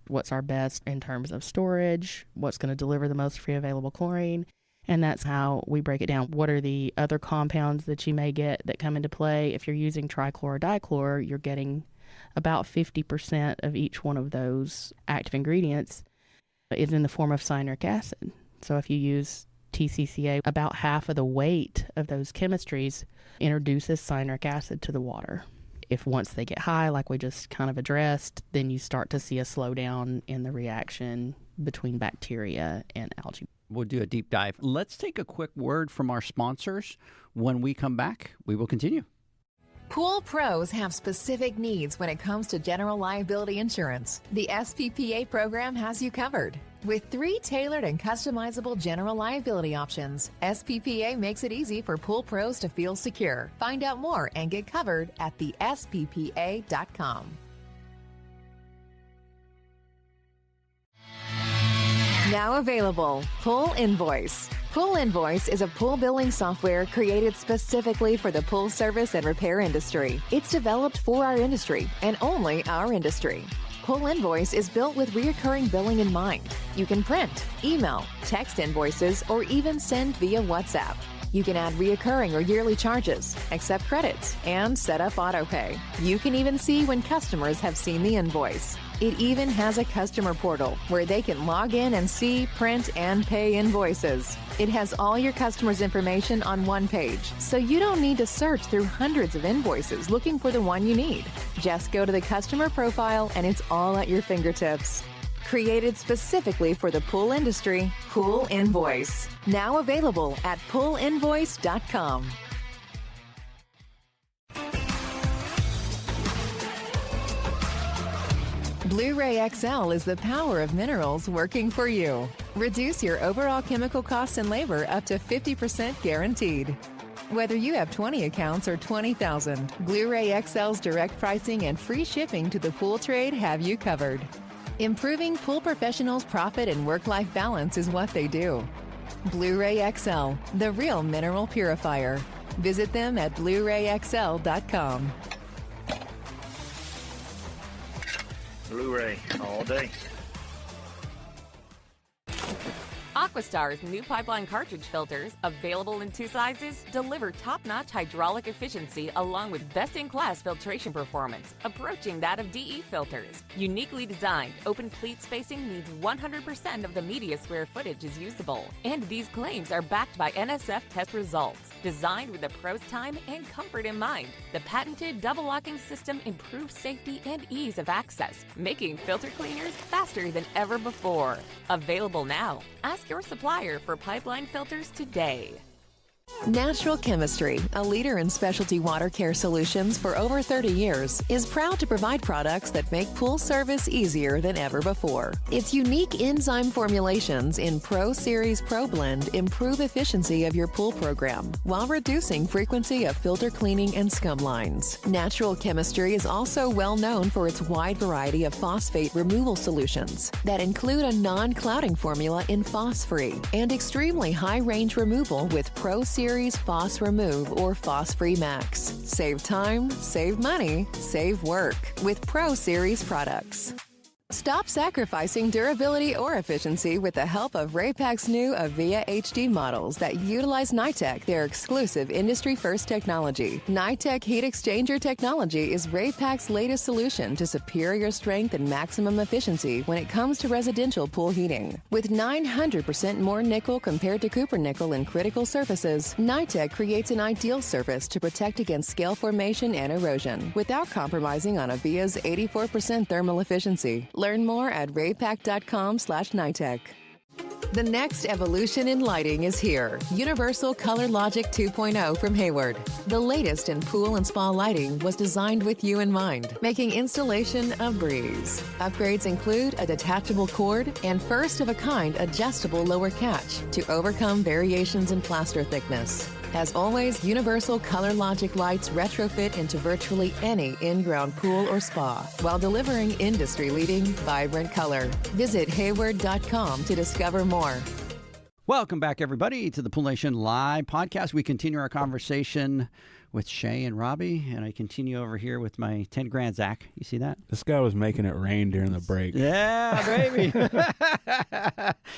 What's our best in terms of storage? What's going to deliver the most free available chlorine? And that's how we break it down. What are the other compounds that you may get that come into play? If you're using trichlor or dichlor, you're getting about 50% of each one of those active ingredients is in the form of cyanuric acid. So if you use TCCA, about half of the weight of those chemistries introduces cyanuric acid to the water. If once they get high, like we just kind of addressed, then you start to see a slowdown in the reaction between bacteria and algae. We'll do a deep dive. Let's take a quick word from our sponsors. When we come back, we will continue. Pool pros have specific needs when it comes to general liability insurance. The SPPA program has you covered. With 3 tailored and customizable general liability options, SPPA makes it easy for pool pros to feel secure. Find out more and get covered at thesppa.com. Now available, Pool Invoice. Pool Invoice is a pool billing software created specifically for the pool service and repair industry. It's developed for our industry and only our industry. Pool Invoice is built with recurring billing in mind. You can print, email, text invoices, or even send via WhatsApp. You can add reoccurring or yearly charges, accept credits, and set up autopay. You can even see when customers have seen the invoice. It even has a customer portal where they can log in and see, print, and pay invoices. It has all your customers' information on one page, so you don't need to search through hundreds of invoices looking for the one you need. Just go to the customer profile and it's all at your fingertips. Created specifically for the pool industry, Pool Invoice. Now available at poolinvoice.com. Blu-ray XL is the power of minerals working for you. Reduce your overall chemical costs and labor up to 50% guaranteed. Whether you have 20 accounts or 20,000, Blu-ray XL's direct pricing and free shipping to the pool trade have you covered. Improving pool professionals' profit and work-life balance is what they do. Blu-ray XL, the real mineral purifier. Visit them at BluRayXL.com. Blu-ray all day. AquaStar's new pipeline cartridge filters, available in 2 sizes, deliver top-notch hydraulic efficiency along with best-in-class filtration performance, approaching that of DE filters. Uniquely designed, open pleat spacing means 100% of the media square footage is usable. And these claims are backed by NSF test results. Designed with the pro's time and comfort in mind, the patented double locking system improves safety and ease of access, making filter cleaners faster than ever before. Available now. Ask your supplier for pipeline filters today. Natural Chemistry, a leader in specialty water care solutions for over 30 years, is proud to provide products that make pool service easier than ever before. Its unique enzyme formulations in Pro Series Pro Blend improve efficiency of your pool program while reducing frequency of filter cleaning and scum lines. Natural Chemistry is also well known for its wide variety of phosphate removal solutions that include a non-clouding formula in Phos-Free and extremely high-range removal with Pro Series Phos Remove or Phos Free Max. Save time, save money, save work with Pro Series products. Stop sacrificing durability or efficiency with the help of Raypak's new Avia HD models that utilize NITEC, their exclusive industry-first technology. NITEC heat exchanger technology is Raypak's latest solution to superior strength and maximum efficiency when it comes to residential pool heating. With 900% more nickel compared to copper nickel in critical surfaces, NITEC creates an ideal surface to protect against scale formation and erosion without compromising on Avia's 84% thermal efficiency. Learn more at raypak.com/NITEC. The next evolution in lighting is here. Universal Color Logic 2.0 from Hayward. The latest in pool and spa lighting was designed with you in mind, making installation a breeze. Upgrades include a detachable cord and first-of-a-kind adjustable lower catch to overcome variations in plaster thickness. As always, Universal Color Logic lights retrofit into virtually any in-ground pool or spa while delivering industry-leading, vibrant color. Visit Hayward.com to discover more. Welcome back, everybody, to the Pool Nation Live podcast. We continue our conversation with Shay and Robbie, and I continue over here with my 10 grand Zach. You see that? This guy was making it rain during the break. Yeah, baby.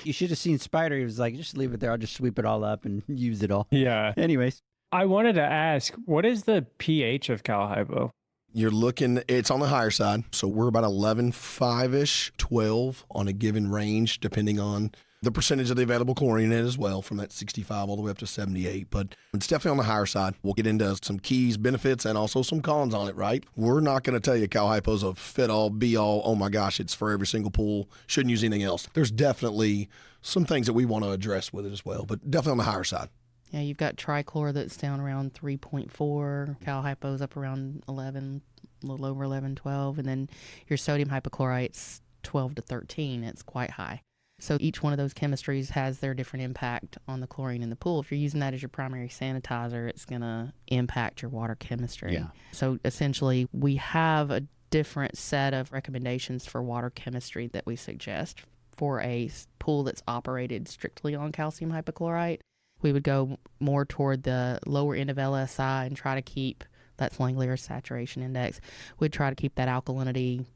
You should have seen Spider. He was like, just leave it there. I'll just sweep it all up and use it all. Yeah. Anyways. I wanted to ask, what is the pH of Cal Hypo? You're looking, it's on the higher side. So we're about 11.5-ish, 12 on a given range, depending on the percentage of the available chlorine in it as well, from that 65 all the way up to 78. But it's definitely on the higher side. We'll get into some keys, benefits, and also some cons on it, right? We're not going to tell you Cal Hypo's a fit-all, be-all, oh my gosh, it's for every single pool, shouldn't use anything else. There's definitely some things that we want to address with it as well, but definitely on the higher side. Yeah, you've got trichlor that's down around 3.4. Cal Hypo's up around 11, a little over 11, 12. And then your sodium hypochlorite's 12 to 13. It's quite high. So each one of those chemistries has their different impact on the chlorine in the pool. If you're using that as your primary sanitizer, it's going to impact your water chemistry. Yeah. So essentially, we have a different set of recommendations for water chemistry that we suggest for a pool that's operated strictly on calcium hypochlorite, we would go more toward the lower end of LSI and try to keep, that's Langmuir's saturation index, we'd try to keep that alkalinity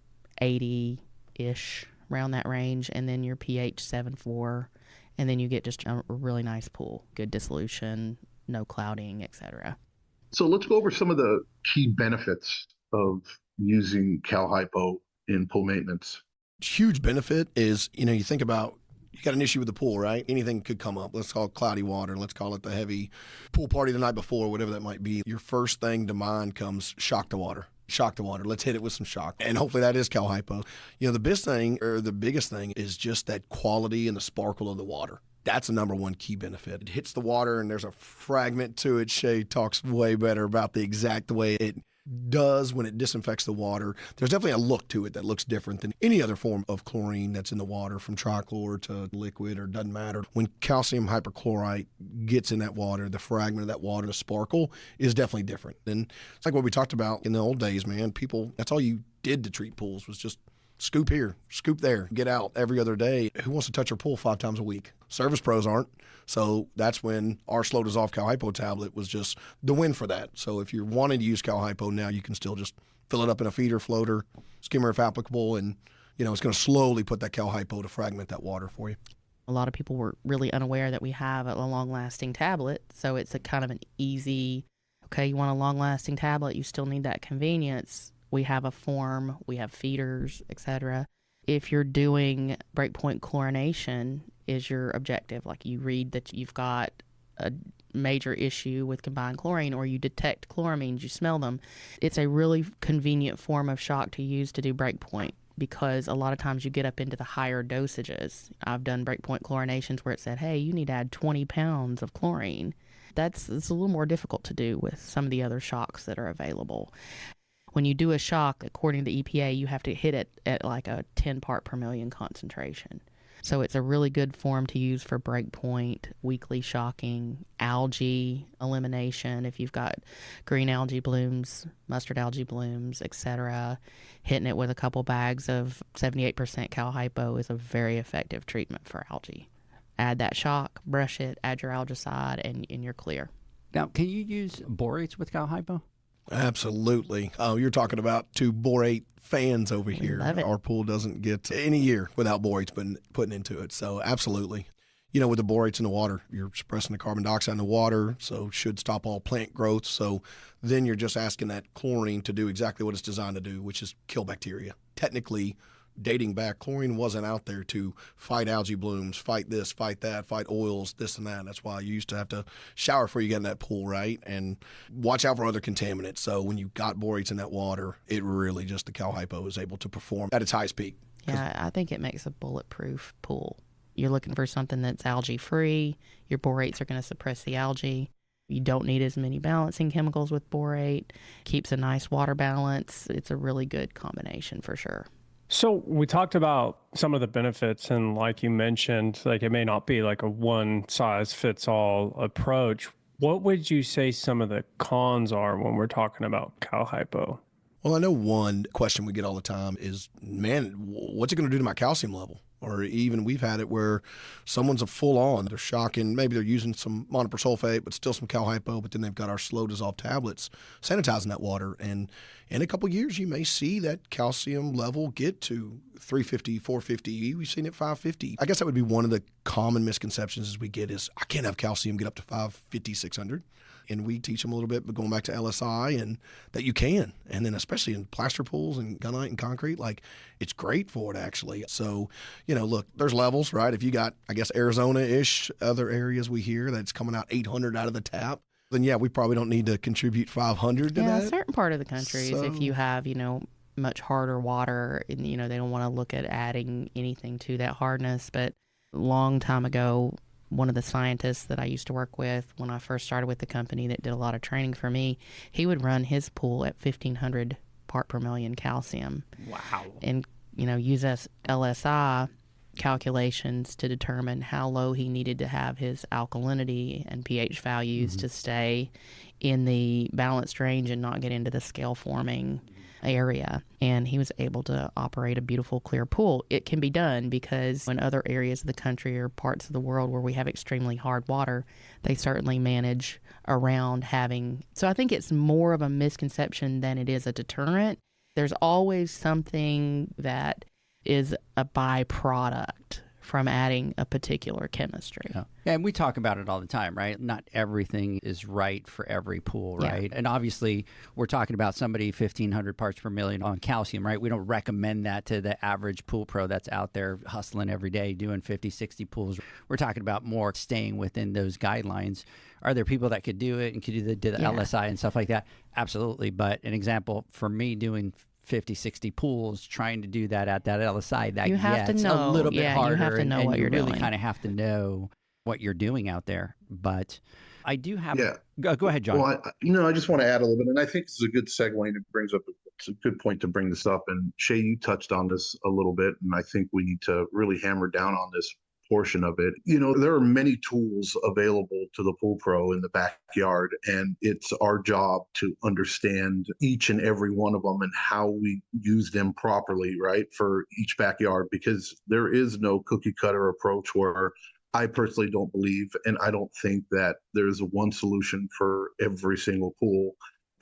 80-ish, around that range, and then your pH 7.4, and then you get just a really nice pool, good dissolution, no clouding, etc. So let's go over some of the key benefits of using Cal Hypo in pool maintenance. Huge benefit is, you think about, you got an issue with the pool, right? Anything could come up. Let's call it cloudy water. Let's call it the heavy pool party the night before, whatever that might be. Your first thing to mind comes shock the water. Shock the water. Let's hit it with some shock. And hopefully that is Cal Hypo. The biggest thing is just that quality and the sparkle of the water. That's the number one key benefit. It hits the water and there's a fragment to it. Shay talks way better about the exact way it does when it disinfects the water. There's definitely a look to it that looks different than any other form of chlorine that's in the water, from trichlor to liquid, or doesn't matter. When calcium hypochlorite gets in that water, the fragment of that water, the sparkle, is definitely different. And it's like what we talked about in the old days, man. People, that's all you did to treat pools was just scoop here, scoop there, get out every other day. Who wants to touch your pool 5 times a week? Service pros aren't. So that's when our slow dissolve Cal Hypo tablet was just the win for that. So if you're wanting to use Cal Hypo now, you can still just fill it up in a feeder, floater, skimmer if applicable, and it's going to slowly put that Cal Hypo to fragment that water for you. A lot of people were really unaware that we have a long-lasting tablet, so it's a kind of an easy, okay, you want a long-lasting tablet, you still need that convenience. We have a form, we have feeders, etc. If you're doing breakpoint chlorination is your objective, like you read that you've got a major issue with combined chlorine, or you detect chloramines, you smell them, it's a really convenient form of shock to use to do breakpoint, because a lot of times you get up into the higher dosages. I've done breakpoint chlorinations where it said, hey, you need to add 20 pounds of chlorine. It's a little more difficult to do with some of the other shocks that are available. When you do a shock, according to the EPA, you have to hit it at like a 10 part per million concentration. So it's a really good form to use for breakpoint, weekly shocking, algae elimination. If you've got green algae blooms, mustard algae blooms, etc., hitting it with a couple bags of 78% Cal Hypo is a very effective treatment for algae. Add that shock, brush it, add your algicide, and you're clear. Now, can you use borates with Cal Hypo? Absolutely. You're talking about 2 borate fans over here. Love it. Our pool doesn't get any year without borates putting into it. So absolutely. With the borates in the water, you're suppressing the carbon dioxide in the water, so should stop all plant growth. So then you're just asking that chlorine to do exactly what it's designed to do, which is kill bacteria. Technically, dating back, chlorine wasn't out there to fight algae blooms, fight this, fight that, fight oils, this and that. That's why you used to have to shower before you get in that pool, right? And watch out for other contaminants. So when you got borates in that water, it really just, the Cal Hypo is able to perform at its highest peak. Yeah, I think it makes a bulletproof pool. You're looking for something that's algae-free. Your borates are going to suppress the algae. You don't need as many balancing chemicals with borate. Keeps a nice water balance. It's a really good combination for sure. So we talked about some of the benefits, and like you mentioned, like it may not be like a one-size-fits-all approach. What would you say some of the cons are when we're talking about Cal Hypo? Well, I know one question we get all the time is, man, what's it going to do to my calcium level? Or even we've had it where someone's a full on, they're shocking, maybe they're using some monopersulfate, but still some Cal Hypo, but then they've got our slow dissolve tablets sanitizing that water. And in a couple of years, you may see that calcium level get to 350, 450. We've seen it 550. I guess that would be one of the common misconceptions as we get is, I can't have calcium get up to 550, 600. And we teach them a little bit, but going back to LSI, and that you can. And then especially in plaster pools and gunite and concrete, like it's great for it actually. So, look, there's levels, right? If you got, I guess, Arizona-ish, other areas we hear that's coming out 800 out of the tap, then yeah, we probably don't need to contribute 500 to that. Yeah, a certain part of the country is if you have, much harder water, and, they don't want to look at adding anything to that hardness. But a long time ago, one of the scientists that I used to work with when I first started with the company that did a lot of training for me, he would run his pool at 1,500 part per million calcium. Wow. And, use LSI calculations to determine how low he needed to have his alkalinity and pH values to stay in the balanced range and not get into the scale forming area, and he was able to operate a beautiful, clear pool. It can be done because in other areas of the country or parts of the world where we have extremely hard water, they certainly manage around having. So I think it's more of a misconception than it is a deterrent. There's always something that is a byproduct from adding a particular chemistry. Yeah, and we talk about it all the time, right? Not everything is right for every pool, right? Yeah. And obviously, we're talking about somebody 1,500 parts per million on calcium, right? We don't recommend that to the average pool pro that's out there hustling every day doing 50, 60 pools. We're talking about more staying within those guidelines. Are there people that could do it and could do the LSI and stuff like that? Absolutely. But an example for me doing 50, 60 pools, trying to do that at that LSI, that you have to know, a little bit harder. You have to know what you're doing. You really kind of have to know what you're doing out there. But I do have... Go ahead, John. Well, I just want to add a little bit, and I think this is a good segue, and it brings up it's a good point to bring this up. And Shay, you touched on this a little bit, and I think we need to really hammer down on this portion of it. There are many tools available to the pool pro in the backyard, and it's our job to understand each and every one of them and how we use them properly, right, for each backyard, because there is no cookie cutter approach where I personally don't believe, and I don't think that there's one solution for every single pool.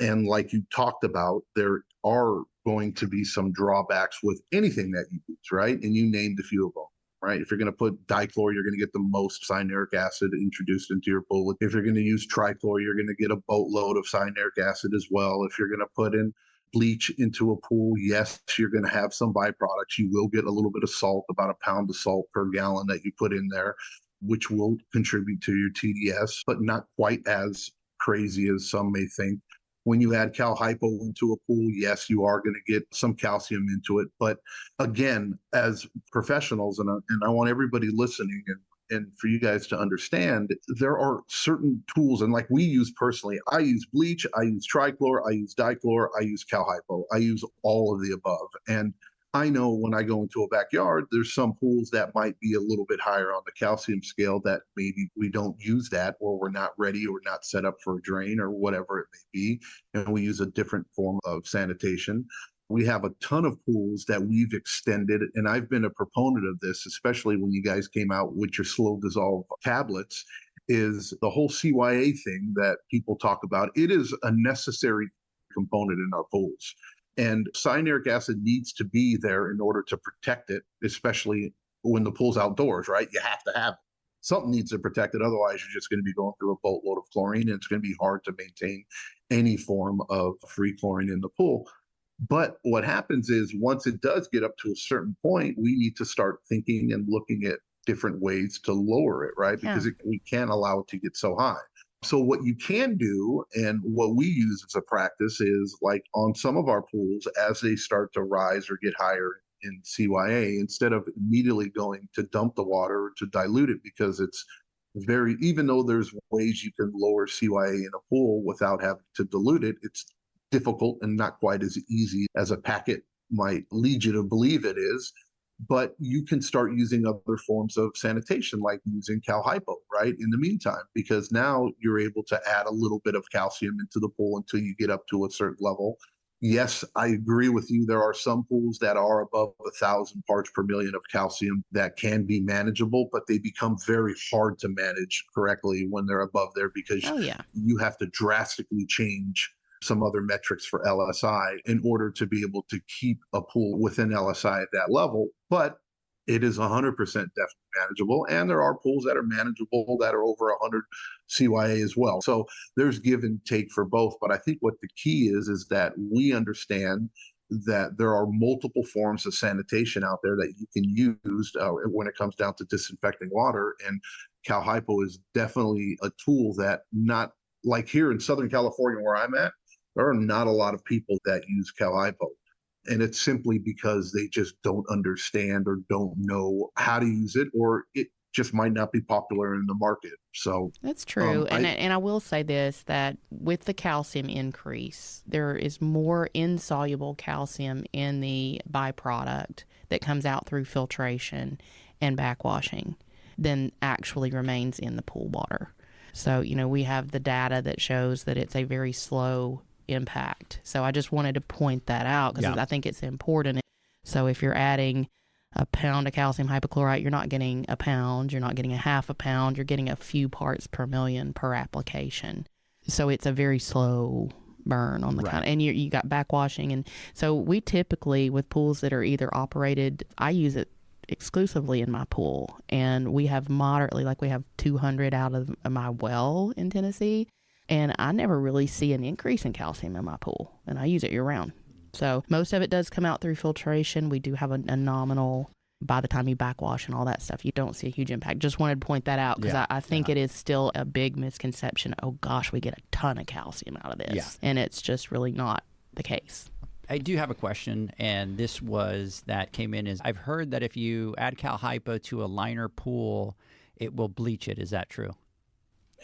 And like you talked about, there are going to be some drawbacks with anything that you use, right? And you named a few of them. Right? If you're going to put dichlor, you're going to get the most cyanuric acid introduced into your pool. If you're going to use trichlor, you're going to get a boatload of cyanuric acid as well. If you're going to put in bleach into a pool, yes, you're going to have some byproducts. You will get a little bit of salt, about a pound of salt per gallon that you put in there, which will contribute to your TDS, but not quite as crazy as some may think. When you add Cal Hypo into a pool, yes, you are going to get some calcium into it. But again, as professionals, and I want everybody listening and for you guys to understand, there are certain tools, and like we use personally, I use bleach, I use trichlor, I use dichlor, I use Cal Hypo. I use all of the above. And I know when I go into a backyard, there's some pools that might be a little bit higher on the calcium scale that maybe we don't use that, or we're not ready or not set up for a drain or whatever it may be. And we use a different form of sanitation. We have a ton of pools that we've extended, and I've been a proponent of this, especially when you guys came out with your slow dissolve tablets, is the whole CYA thing that people talk about. It is a necessary component in our pools. And cyanuric acid needs to be there in order to protect it, especially when the pool's outdoors, right? You have to have it. Something needs to protect it. Otherwise, you're just going to be going through a boatload of chlorine, and it's going to be hard to maintain any form of free chlorine in the pool. But what happens is once it does get up to a certain point, we need to start thinking and looking at different ways to lower it, right? Because we can't allow it to get so high. So what you can do, and what we use as a practice, is like on some of our pools, as they start to rise or get higher in CYA, instead of immediately going to dump the water or to dilute it, because it's even though there's ways you can lower CYA in a pool without having to dilute it, it's difficult and not quite as easy as a packet might lead you to believe it is. But you can start using other forms of sanitation, like using Cal Hypo, right, in the meantime, because now you're able to add a little bit of calcium into the pool until you get up to a certain level. Yes, I agree with you. There are some pools that are above 1,000 parts per million of calcium that can be manageable, but they become very hard to manage correctly when they're above there, because you have to drastically change some other metrics for LSI in order to be able to keep a pool within LSI at that level. But it is 100% definitely manageable. And there are pools that are manageable that are over 100 CYA as well. So there's give and take for both. But I think what the key is that we understand that there are multiple forms of sanitation out there that you can use when it comes down to disinfecting water. And Cal Hypo is definitely a tool that, not like here in Southern California where I'm at, there are not a lot of people that use Cal Hypo. And it's simply because they just don't understand or don't know how to use it, or it just might not be popular in the market. So that's true. And I will say this, that with the calcium increase, there is more insoluble calcium in the byproduct that comes out through filtration and backwashing than actually remains in the pool water. So, we have the data that shows that it's a very slow impact. So I just wanted to point that out because I think it's important. So if you're adding a pound of calcium hypochlorite, you're not getting a pound, you're not getting a half a pound, you're getting a few parts per million per application. So it's a very slow burn on the kind, and you got backwashing. And so we typically, with pools that are either operated, I use it exclusively in my pool, and we have moderately, like we have 200 out of my well in Tennessee, and I never really see an increase in calcium in my pool, and I use it year round. So most of it does come out through filtration. We do have a nominal, by the time you backwash and all that stuff, you don't see a huge impact. Just wanted to point that out because I think it is still a big misconception. Oh gosh, we get a ton of calcium out of this. And it's just really not the case. I do have a question, and this came in is, I've heard that if you add Cal Hypo to a liner pool, it will bleach it. Is that true?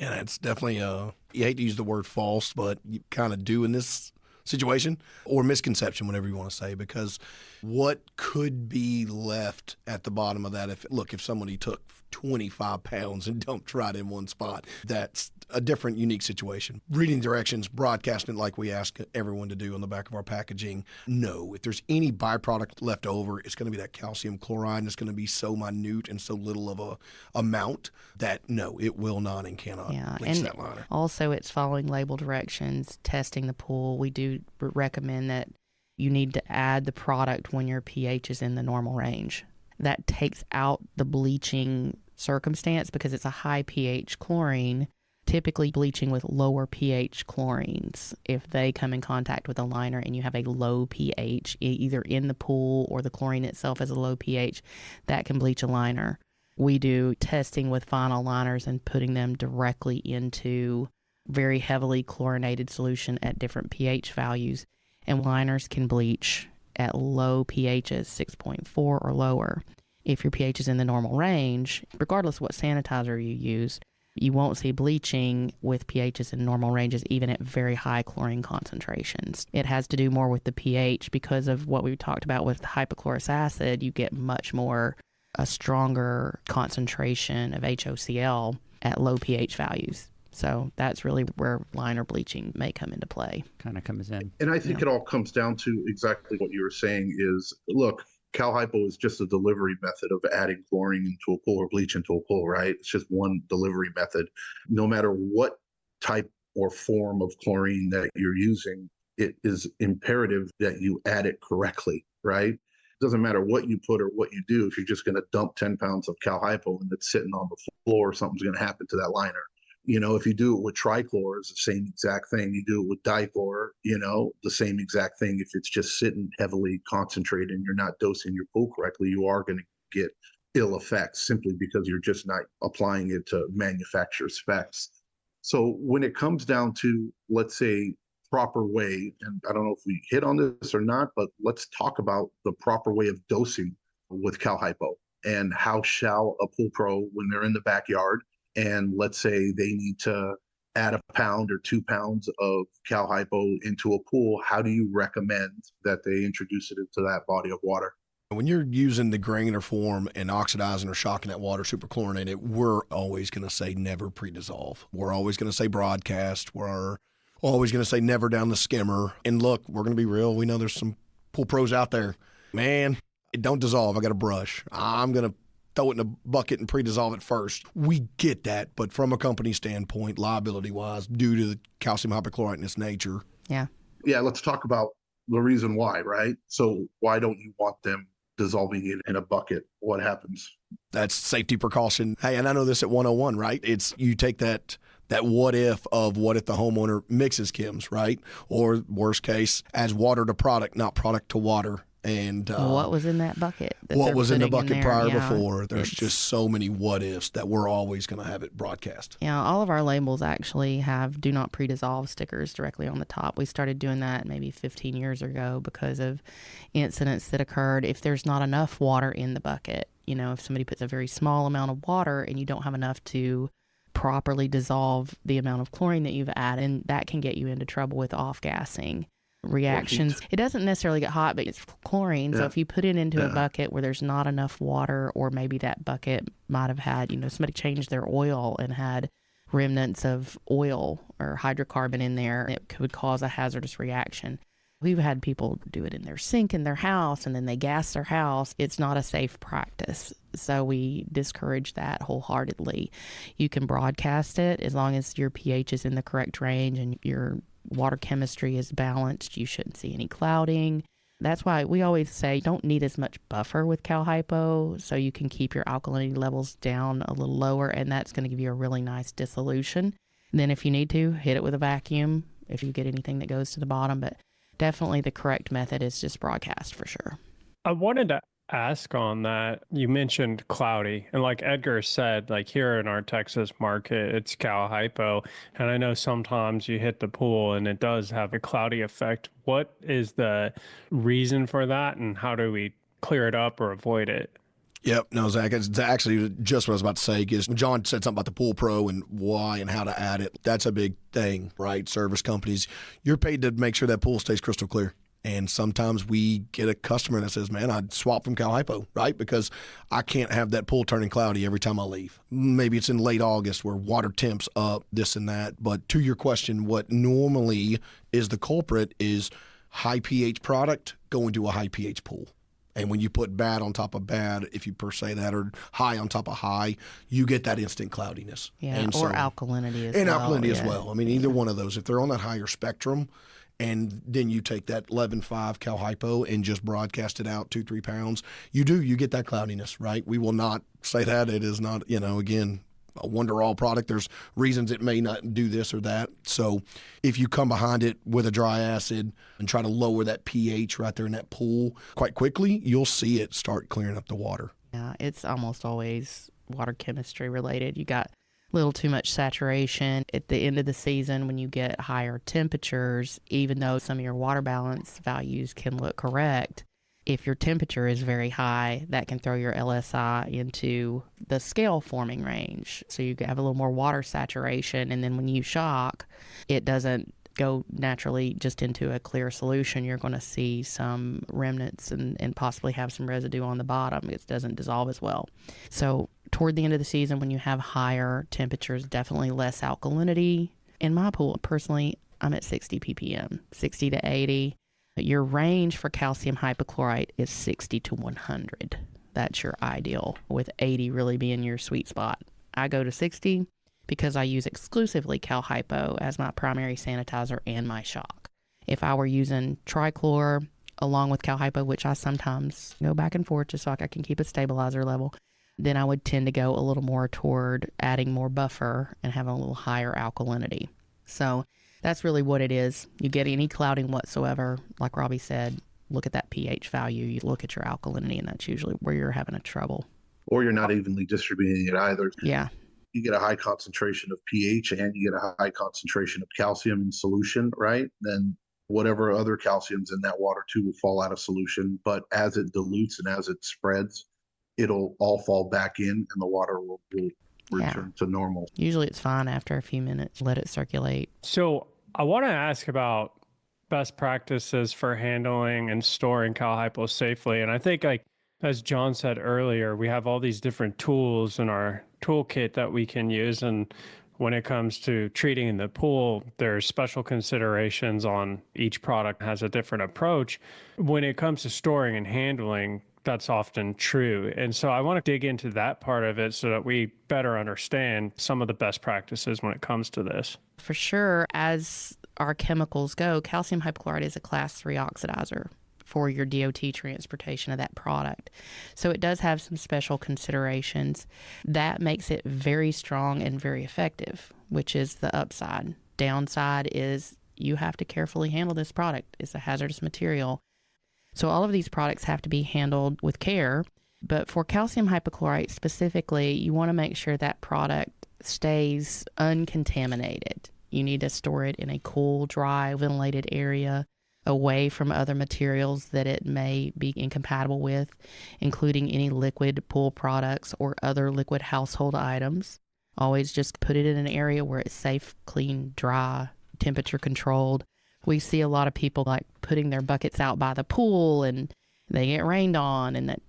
Yeah, it's definitely, you hate to use the word false, but you kind of do in this situation, or misconception, whatever you want to say, because what could be left at the bottom of that, if somebody took 25 pounds and dumped right in one spot, that's a different, unique situation. Reading directions, broadcasting it like we ask everyone to do on the back of our packaging. No, if there's any byproduct left over, it's going to be that calcium chloride, and it's going to be so minute and so little of a amount that no, it will not and cannot bleach that liner. Also, it's following label directions, testing the pool. We do recommend that you need to add the product when your pH is in the normal range. That takes out the bleaching circumstance because it's a high pH chlorine, typically bleaching with lower pH chlorines. If they come in contact with a liner and you have a low pH, either in the pool or the chlorine itself is a low pH, that can bleach a liner. We do testing with vinyl liners and putting them directly into very heavily chlorinated solution at different pH values. And liners can bleach at low pHs, 6.4 or lower. If your pH is in the normal range, regardless of what sanitizer you use, you won't see bleaching with pHs in normal ranges, even at very high chlorine concentrations. It has to do more with the pH because of what we talked about with hypochlorous acid. You get much more, a stronger concentration of HOCl at low pH values. So that's really where liner bleaching may come into play. Kind of comes in. And I think it all comes down to exactly what you were saying is, look, Cal Hypo is just a delivery method of adding chlorine into a pool or bleach into a pool, right? It's just one delivery method. No matter what type or form of chlorine that you're using, it is imperative that you add it correctly, right? It doesn't matter what you put or what you do. If you're just going to dump 10 pounds of Cal Hypo and it's sitting on the floor, something's going to happen to that liner. You know, if you do it with trichlor, it's the same exact thing. You do it with dichlor, the same exact thing. If it's just sitting heavily concentrated and you're not dosing your pool correctly, you are going to get ill effects simply because you're just not applying it to manufacturer specs. So when it comes down to, let's say, proper way, and I don't know if we hit on this or not, but let's talk about the proper way of dosing with Cal Hypo and how shall a pool pro, when they're in the backyard, and let's say they need to add a pound or 2 pounds of Cal Hypo into a pool, how do you recommend that they introduce it into that body of water? When you're using the granular form and oxidizing or shocking that water, superchlorinated, we're always going to say never pre-dissolve. We're always going to say broadcast. We're always going to say never down the skimmer. And look, we're going to be real. We know there's some pool pros out there. Man, it don't dissolve. I got a brush. I'm going to throw it in a bucket and pre-dissolve it first. We get that, but from a company standpoint, liability-wise, due to the calcium hypochlorite in its nature. Yeah, let's talk about the reason why, right? So why don't you want them dissolving it in a bucket? What happens? That's safety precaution. Hey, and I know this at 101, right? It's you take that what if of what if the homeowner mixes chems, right? Or worst case, adds water to product, not product to water. And what was in that bucket? What was in the bucket prior before? There's just so many what ifs that we're always going to have it broadcast. Yeah, all of our labels actually have do not pre-dissolve stickers directly on the top. We started doing that maybe 15 years ago because of incidents that occurred. If there's not enough water in the bucket, if somebody puts a very small amount of water and you don't have enough to properly dissolve the amount of chlorine that you've added, and that can get you into trouble with off-gassing reactions. It doesn't necessarily get hot, but it's chlorine. So if you put it into a bucket where there's not enough water, or maybe that bucket might have had, somebody changed their oil and had remnants of oil or hydrocarbon in there, it could cause a hazardous reaction. We've had people do it in their sink in their house, and then they gas their house. It's not a safe practice. So we discourage that wholeheartedly. You can broadcast it as long as your pH is in the correct range and your water chemistry is balanced. You shouldn't see any clouding. That's why we always say you don't need as much buffer with Cal Hypo, so you can keep your alkalinity levels down a little lower, and that's going to give you a really nice dissolution. And then if you need to, hit it with a vacuum if you get anything that goes to the bottom. But definitely the correct method is just broadcast for sure. I wanted to ask on that. You mentioned cloudy, and like Edgar said, like here in our Texas market, it's Cal Hypo, and I know sometimes you hit the pool and it does have a cloudy effect. What is the reason for that, and how do we clear it up or avoid it? Yep. No, Zach, it's actually just what I was about to say, because John said something about the Pool Pro and why and how to add it. That's a big thing, right? Service companies, you're paid to make sure that pool stays crystal clear. And sometimes we get a customer that says, man, I'd swap from Cal Hypo, right? Because I can't have that pool turning cloudy every time I leave. Maybe it's in late August where water temps up, this and that. But to your question, what normally is the culprit is high pH product going to a high pH pool. And when you put bad on top of bad, if you per se that, or high on top of high, you get that instant cloudiness. Yeah, and or alkalinity as well. And alkalinity as well. I mean, either one of those. If they're on that higher spectrum, and then you take that 11.5 Cal Hypo and just broadcast it out 2-3 pounds, you get that cloudiness, right? We will not say that. It is not, again, a wonder-all product. There's reasons it may not do this or that. So if you come behind it with a dry acid and try to lower that pH right there in that pool quite quickly, you'll see it start clearing up the water. Yeah, it's almost always water chemistry related. You got a little too much saturation at the end of the season when you get higher temperatures, even though some of your water balance values can look correct. If your temperature is very high, that can throw your LSI into the scale forming range. So you have a little more water saturation, and then when you shock, it doesn't go naturally just into a clear solution. You're going to see some remnants and possibly have some residue on the bottom. It doesn't dissolve as well. So toward the end of the season, when you have higher temperatures, definitely less alkalinity. In my pool, personally, I'm at 60 ppm, 60 to 80. Your range for calcium hypochlorite is 60 to 100. That's your ideal, with 80 really being your sweet spot. I go to 60 because I use exclusively Cal Hypo as my primary sanitizer and my shock. If I were using trichlor along with Cal Hypo, which I sometimes go back and forth just so I can keep a stabilizer level, then I would tend to go a little more toward adding more buffer and having a little higher alkalinity. So that's really what it is. You get any clouding whatsoever, like Robbie said, look at that pH value, you look at your alkalinity, and that's usually where you're having a trouble. Or you're not evenly distributing it either. Yeah. You get a high concentration of pH and you get a high concentration of calcium in solution, right? Then whatever other calcium's in that water too will fall out of solution. But as it dilutes and as it spreads, it'll all fall back in and the water will return to normal. Usually it's fine after a few minutes. Let it circulate. So I want to ask about best practices for handling and storing Cal Hypo safely. And I think, like, as John said earlier, we have all these different tools in our toolkit that we can use. And when it comes to treating in the pool, there's special considerations on each product has a different approach. When it comes to storing and handling, that's often true. And so I want to dig into that part of it so that we better understand some of the best practices when it comes to this. For sure, as our chemicals go, calcium hypochlorite is a class 3 oxidizer for your DOT transportation of that product. So it does have some special considerations. That makes it very strong and very effective, which is the upside. Downside is you have to carefully handle this product. It's a hazardous material. So all of these products have to be handled with care. But for calcium hypochlorite specifically, you want to make sure that product stays uncontaminated. You need to store it in a cool, dry, ventilated area away from other materials that it may be incompatible with, including any liquid pool products or other liquid household items. Always just put it in an area where it's safe, clean, dry, temperature controlled. We see a lot of people like putting their buckets out by the pool and they get rained on, and that,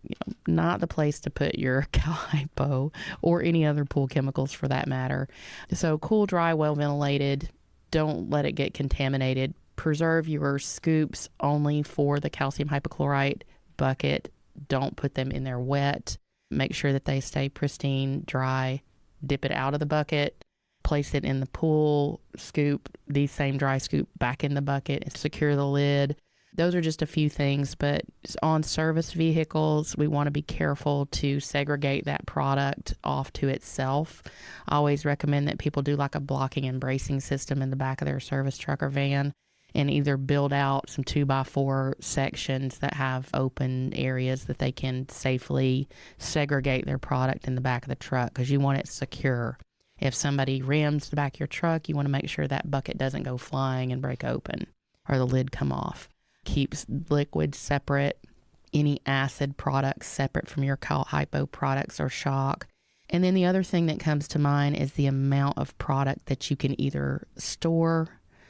not the place to put your Cal Hypo or any other pool chemicals for that matter. So cool, dry, well ventilated. Don't let it get contaminated. Preserve your scoops only for the calcium hypochlorite bucket. Don't put them in there wet. Make sure that they stay pristine, dry. Dip it out of the bucket. Place it in the pool, scoop the same dry scoop back in the bucket, and secure the lid. Those are just a few things, but on service vehicles, we want to be careful to segregate that product off to itself. I always recommend that people do like a blocking and bracing system in the back of their service truck or van, and either build out some 2x4 sections that have open areas that they can safely segregate their product in the back of the truck, because you want it secure. If somebody rams the back of your truck, you want to make sure that bucket doesn't go flying and break open or the lid come off. Keeps liquids separate, any acid products separate from your Cal Hypo products or shock. And then the other thing that comes to mind is the amount of product that you can either store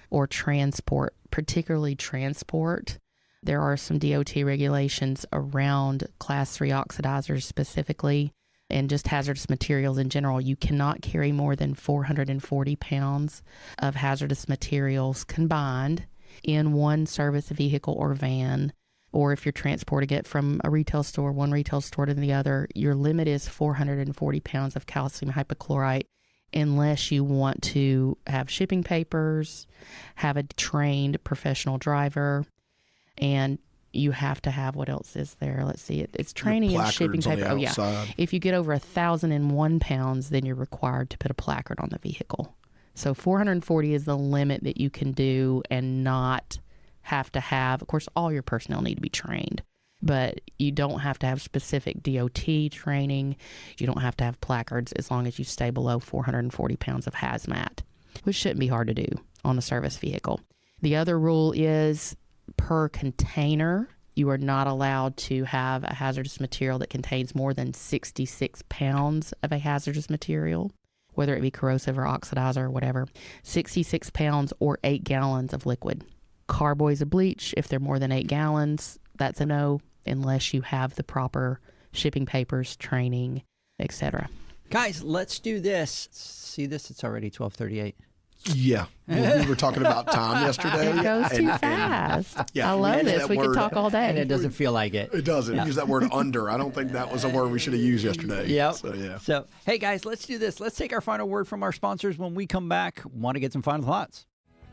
or transport, particularly transport. There are some DOT regulations around Class 3 oxidizers specifically, and just hazardous materials in general. You cannot carry more than 440 pounds of hazardous materials combined in one service vehicle or van, or if you're transporting it from a retail store, one retail store to the other, your limit is 440 pounds of calcium hypochlorite, unless you want to have shipping papers, have a trained professional driver, and you have to have, what else is there? Let's see. It's training and shipping paper. Oh, yeah. If you get over 1,001 pounds, then you're required to put a placard on the vehicle. So 440 is the limit that you can do and not have to have. Of course, all your personnel need to be trained, but you don't have to have specific DOT training. You don't have to have placards as long as you stay below 440 pounds of hazmat, which shouldn't be hard to do on a service vehicle. The other rule is per container, you are not allowed to have a hazardous material that contains more than 66 pounds of a hazardous material, whether it be corrosive or oxidizer or whatever. 66 pounds or 8 gallons of liquid. Carboys of bleach, if they're more than 8 gallons, that's a no, unless you have the proper shipping papers, training, etc. Guys, let's do this. See this? It's already 12:38. Yeah. We were talking about time yesterday. It goes too fast. I love this. We could talk all day. And it doesn't feel like it. It doesn't. No. Use that word under. I don't think that was a word we should have used yesterday. Yep. So, yeah. So, hey, guys, let's do this. Let's take our final word from our sponsors. When we come back, want to get some final thoughts.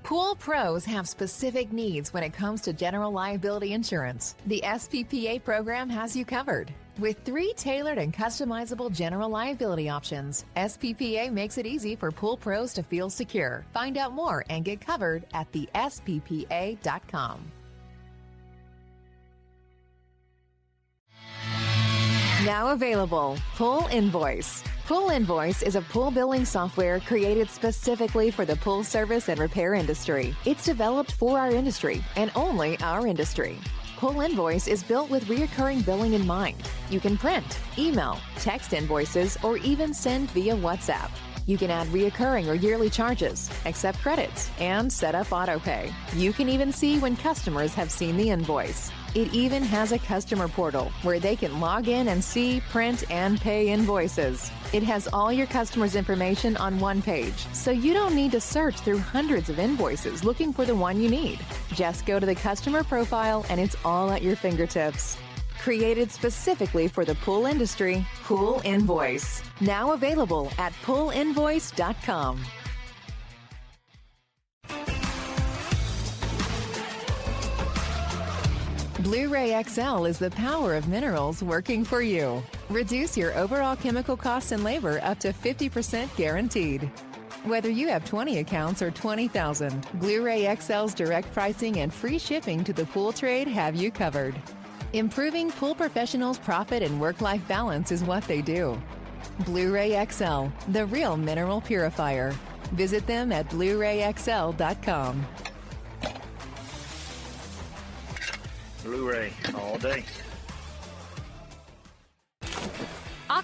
Pool pros have specific needs when it comes to general liability insurance. The SPPA program has you covered. With 3 tailored and customizable general liability options, SPPA makes it easy for pool pros to feel secure. Find out more and get covered at thesppa.com. Now available, Pool Invoice. Pool Invoice is a pool billing software created specifically for the pool service and repair industry. It's developed for our industry and only our industry. Pool Invoice is built with recurring billing in mind. You can print, email, text invoices, or even send via WhatsApp. You can add recurring or yearly charges, accept credits, and set up autopay. You can even see when customers have seen the invoice. It even has a customer portal where they can log in and see, print, and pay invoices. It has all your customers' information on one page, so you don't need to search through hundreds of invoices looking for the one you need. Just go to the customer profile and it's all at your fingertips. Created specifically for the pool industry, Pool Invoice. Now available at poolinvoice.com. Blu-ray XL is the power of minerals working for you. Reduce your overall chemical costs and labor up to 50% guaranteed. Whether you have 20 accounts or 20,000, Blu-ray XL's direct pricing and free shipping to the pool trade have you covered. Improving pool professionals' profit and work-life balance is what they do. Blu-ray XL, the real mineral purifier. Visit them at BluRayXL.com. Blu-ray all day.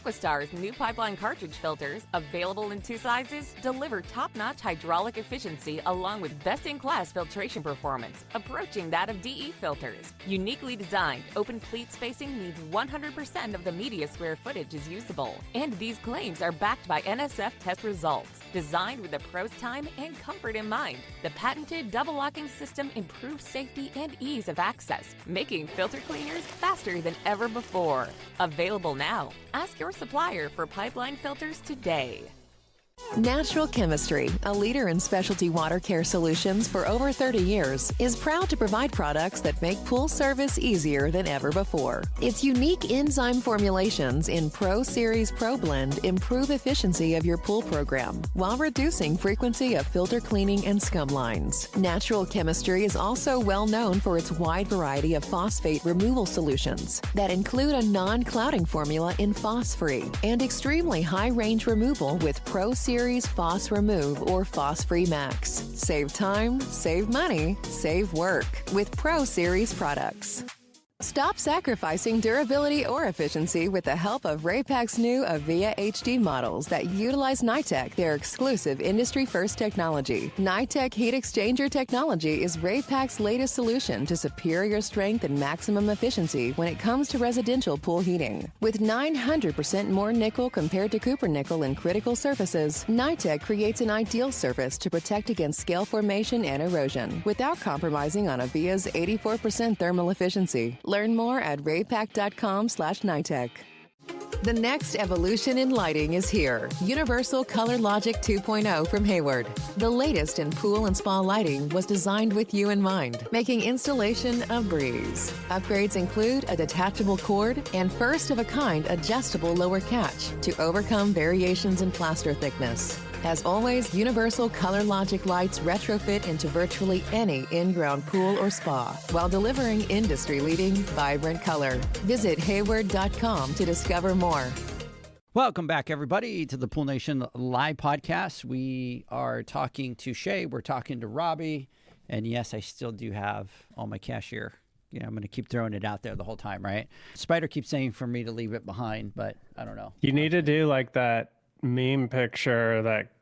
AquaStar's new pipeline cartridge filters, available in 2 sizes, deliver top-notch hydraulic efficiency along with best-in-class filtration performance, approaching that of DE filters. Uniquely designed, open pleat spacing means 100% of the media square footage is usable. And these claims are backed by NSF test results. Designed with the pro's time and comfort in mind, the patented double locking system improves safety and ease of access, making filter cleaners faster than ever before. Available now. Ask your supplier for pipeline filters today. Natural Chemistry, a leader in specialty water care solutions for over 30 years, is proud to provide products that make pool service easier than ever before. Its unique enzyme formulations in Pro Series Pro Blend improve efficiency of your pool program while reducing frequency of filter cleaning and scum lines. Natural Chemistry is also well known for its wide variety of phosphate removal solutions that include a non-clouding formula in Phos-Free and extremely high-range removal with Pro Series Phos Remove or Phos-Free Max. Save time, save money, save work with Pro Series products. Stop sacrificing durability or efficiency with the help of Raypak's new Avia HD models that utilize NITEC, their exclusive industry-first technology. NITEC heat exchanger technology is Raypak's latest solution to superior strength and maximum efficiency when it comes to residential pool heating. With 900% more nickel compared to copper nickel in critical surfaces, NITEC creates an ideal surface to protect against scale formation and erosion without compromising on Avia's 84% thermal efficiency. Learn more at raypak.com/NITEC. The next evolution in lighting is here. Universal Color Logic 2.0 from Hayward. The latest in pool and spa lighting was designed with you in mind, making installation a breeze. Upgrades include a detachable cord and first-of-a-kind adjustable lower catch to overcome variations in plaster thickness. As always, Universal Color Logic lights retrofit into virtually any in-ground pool or spa while delivering industry-leading, vibrant color. Visit hayward.com to discover more. Welcome back, everybody, to the Pool Nation Live Podcast. We are talking to Shay. We're talking to Robbie. And yes, I still do have all my cash here. Yeah, I'm going to keep throwing it out there the whole time, right? Spider keeps saying for me to leave it behind, but I don't know. You need to do like that meme picture, that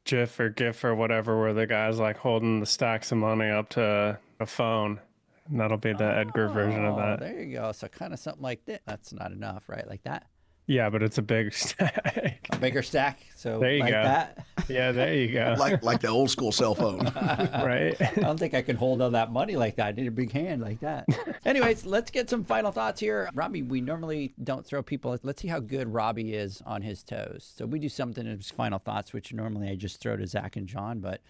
GIF or GIF or whatever, where the guy's like holding the stacks of money up to a phone. And that'll be the Edgar version of that. There you go. So kind of something like that. That's not enough, right? Like that? Yeah, but it's a big stack. A bigger stack. So there you like go. That. Yeah, there you go. like the old school cell phone. Right. I don't think I can hold all that money like that. I need a big hand like that. Anyways, let's get some final thoughts here. Robbie, we normally don't throw people. Let's see how good Robbie is on his toes. So we do something as final thoughts, which normally I just throw to Zach and John, but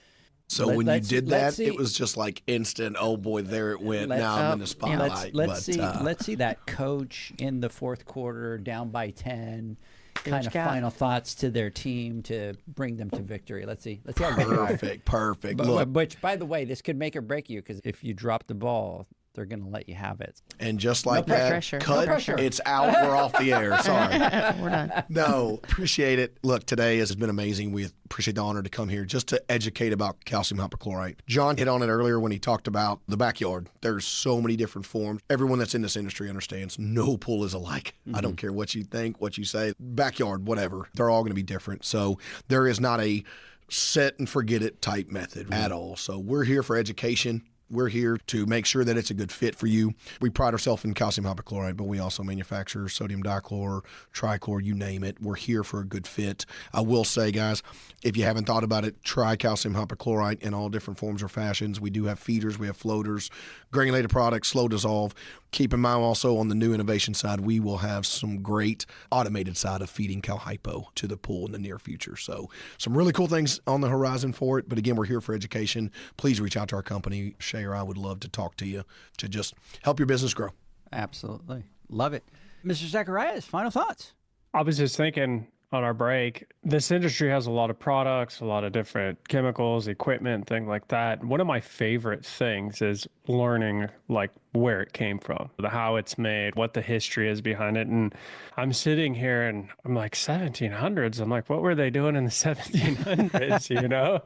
so when you did that, it was just like instant, oh boy, there it went. Now I'm in the spotlight. Let's see that coach in the fourth quarter down by 10. Kind of final thoughts to their team to bring them to victory. Let's see how good. Perfect. Look, which, by the way, this could make or break you, because if you drop the ball, they're going to let you have it. And just like that, cut, it's out. We're off the air. Sorry. We're done. No, appreciate it. Look, today has been amazing. We appreciate the honor to come here just to educate about calcium hypochlorite. John hit on it earlier when he talked about the backyard. There's so many different forms. Everyone that's in this industry understands no pool is alike. I don't care what you think, what you say, backyard, whatever. They're all going to be different. So there is not a set and forget it type method at all. So we're here for education. We're here to make sure that it's a good fit for you. We pride ourselves in calcium hypochlorite, but we also manufacture sodium dichlor, trichlor, you name it. We're here for a good fit. I will say, guys, if you haven't thought about it, try calcium hypochlorite in all different forms or fashions. We do have feeders, we have floaters, granulated products, slow dissolve. Keep in mind also on the new innovation side, we will have some great automated side of feeding Cal Hypo to the pool in the near future. So some really cool things on the horizon for it. But again, we're here for education. Please reach out to our company. Shay or I would love to talk to you to just help your business grow. Absolutely. Love it. Mr. Zacharias, final thoughts. I was just thinking on our break, this industry has a lot of products, a lot of different chemicals, equipment, things like that. One of my favorite things is learning like where it came from, how it's made, what the history is behind it. And I'm sitting here and I'm like, 1700s. I'm like, what were they doing in the 1700s, you know?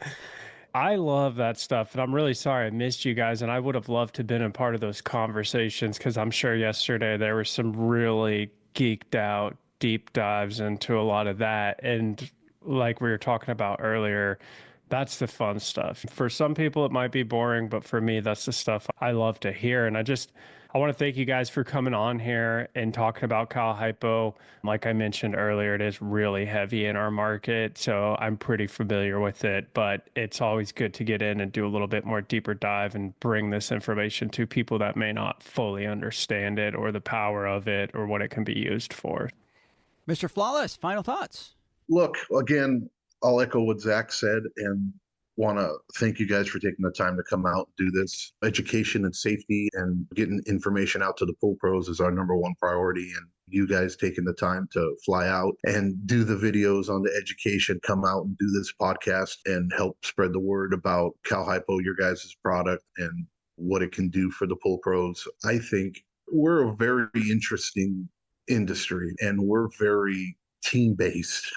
I love that stuff, and I'm really sorry I missed you guys, and I would have loved to have been a part of those conversations, because I'm sure yesterday there were some really geeked out deep dives into a lot of that. And like we were talking about earlier, that's the fun stuff. For some people, it might be boring, but for me, that's the stuff I love to hear. And I want to thank you guys for coming on here and talking about Cal Hypo. Like I mentioned earlier, it is really heavy in our market, so I'm pretty familiar with it, but it's always good to get in and do a little bit more deeper dive and bring this information to people that may not fully understand it or the power of it or what it can be used for. Mr. Flawless, final thoughts. Look, again, I'll echo what Zach said and want to thank you guys for taking the time to come out and do this. Education and safety and getting information out to the pool pros is our number one priority. And you guys taking the time to fly out and do the videos on the education, come out and do this podcast and help spread the word about Cal Hypo, your guys' product, and what it can do for the pool pros. I think we're a very interesting industry and we're very team-based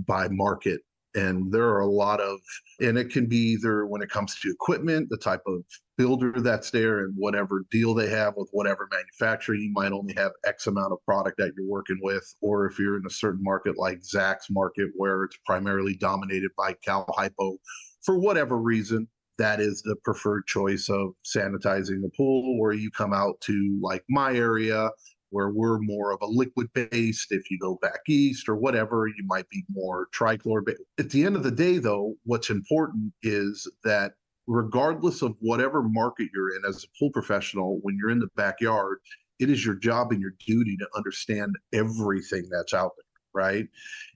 by market. And there are a lot of, and it can be either when it comes to equipment, the type of builder that's there and whatever deal they have with whatever manufacturer, you might only have X amount of product that you're working with. Or if you're in a certain market like Zach's market, where it's primarily dominated by Cal Hypo, for whatever reason, that is the preferred choice of sanitizing the pool. Where you come out to like my area, where we're more of a liquid based. If you go back east or whatever, you might be more trichlor based. At the end of the day, though, what's important is that regardless of whatever market you're in as a pool professional, when you're in the backyard, it is your job and your duty to understand everything that's out there, right?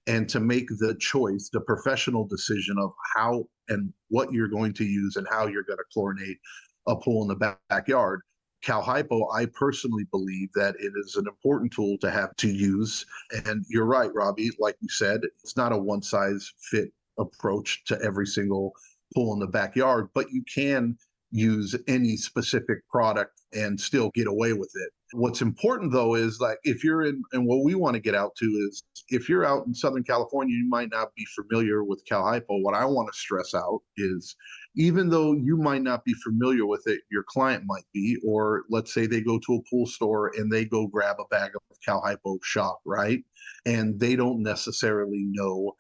And to make the choice, the professional decision of how and what you're going to use and how you're going to chlorinate a pool in the backyard. Cal Hypo, I personally believe that it is an important tool to have to use. And you're right, Robbie, like you said, it's not a one-size-fit approach to every single pool in the backyard, but you can use any specific product and still get away with it. What's important, though, is like if you're in, and what we want to get out to is if you're out in Southern California, you might not be familiar with Cal Hypo. What I want to stress out is even though you might not be familiar with it, your client might be, or let's say they go to a pool store and they go grab a bag of Cal Hypo shop, right? And they don't necessarily know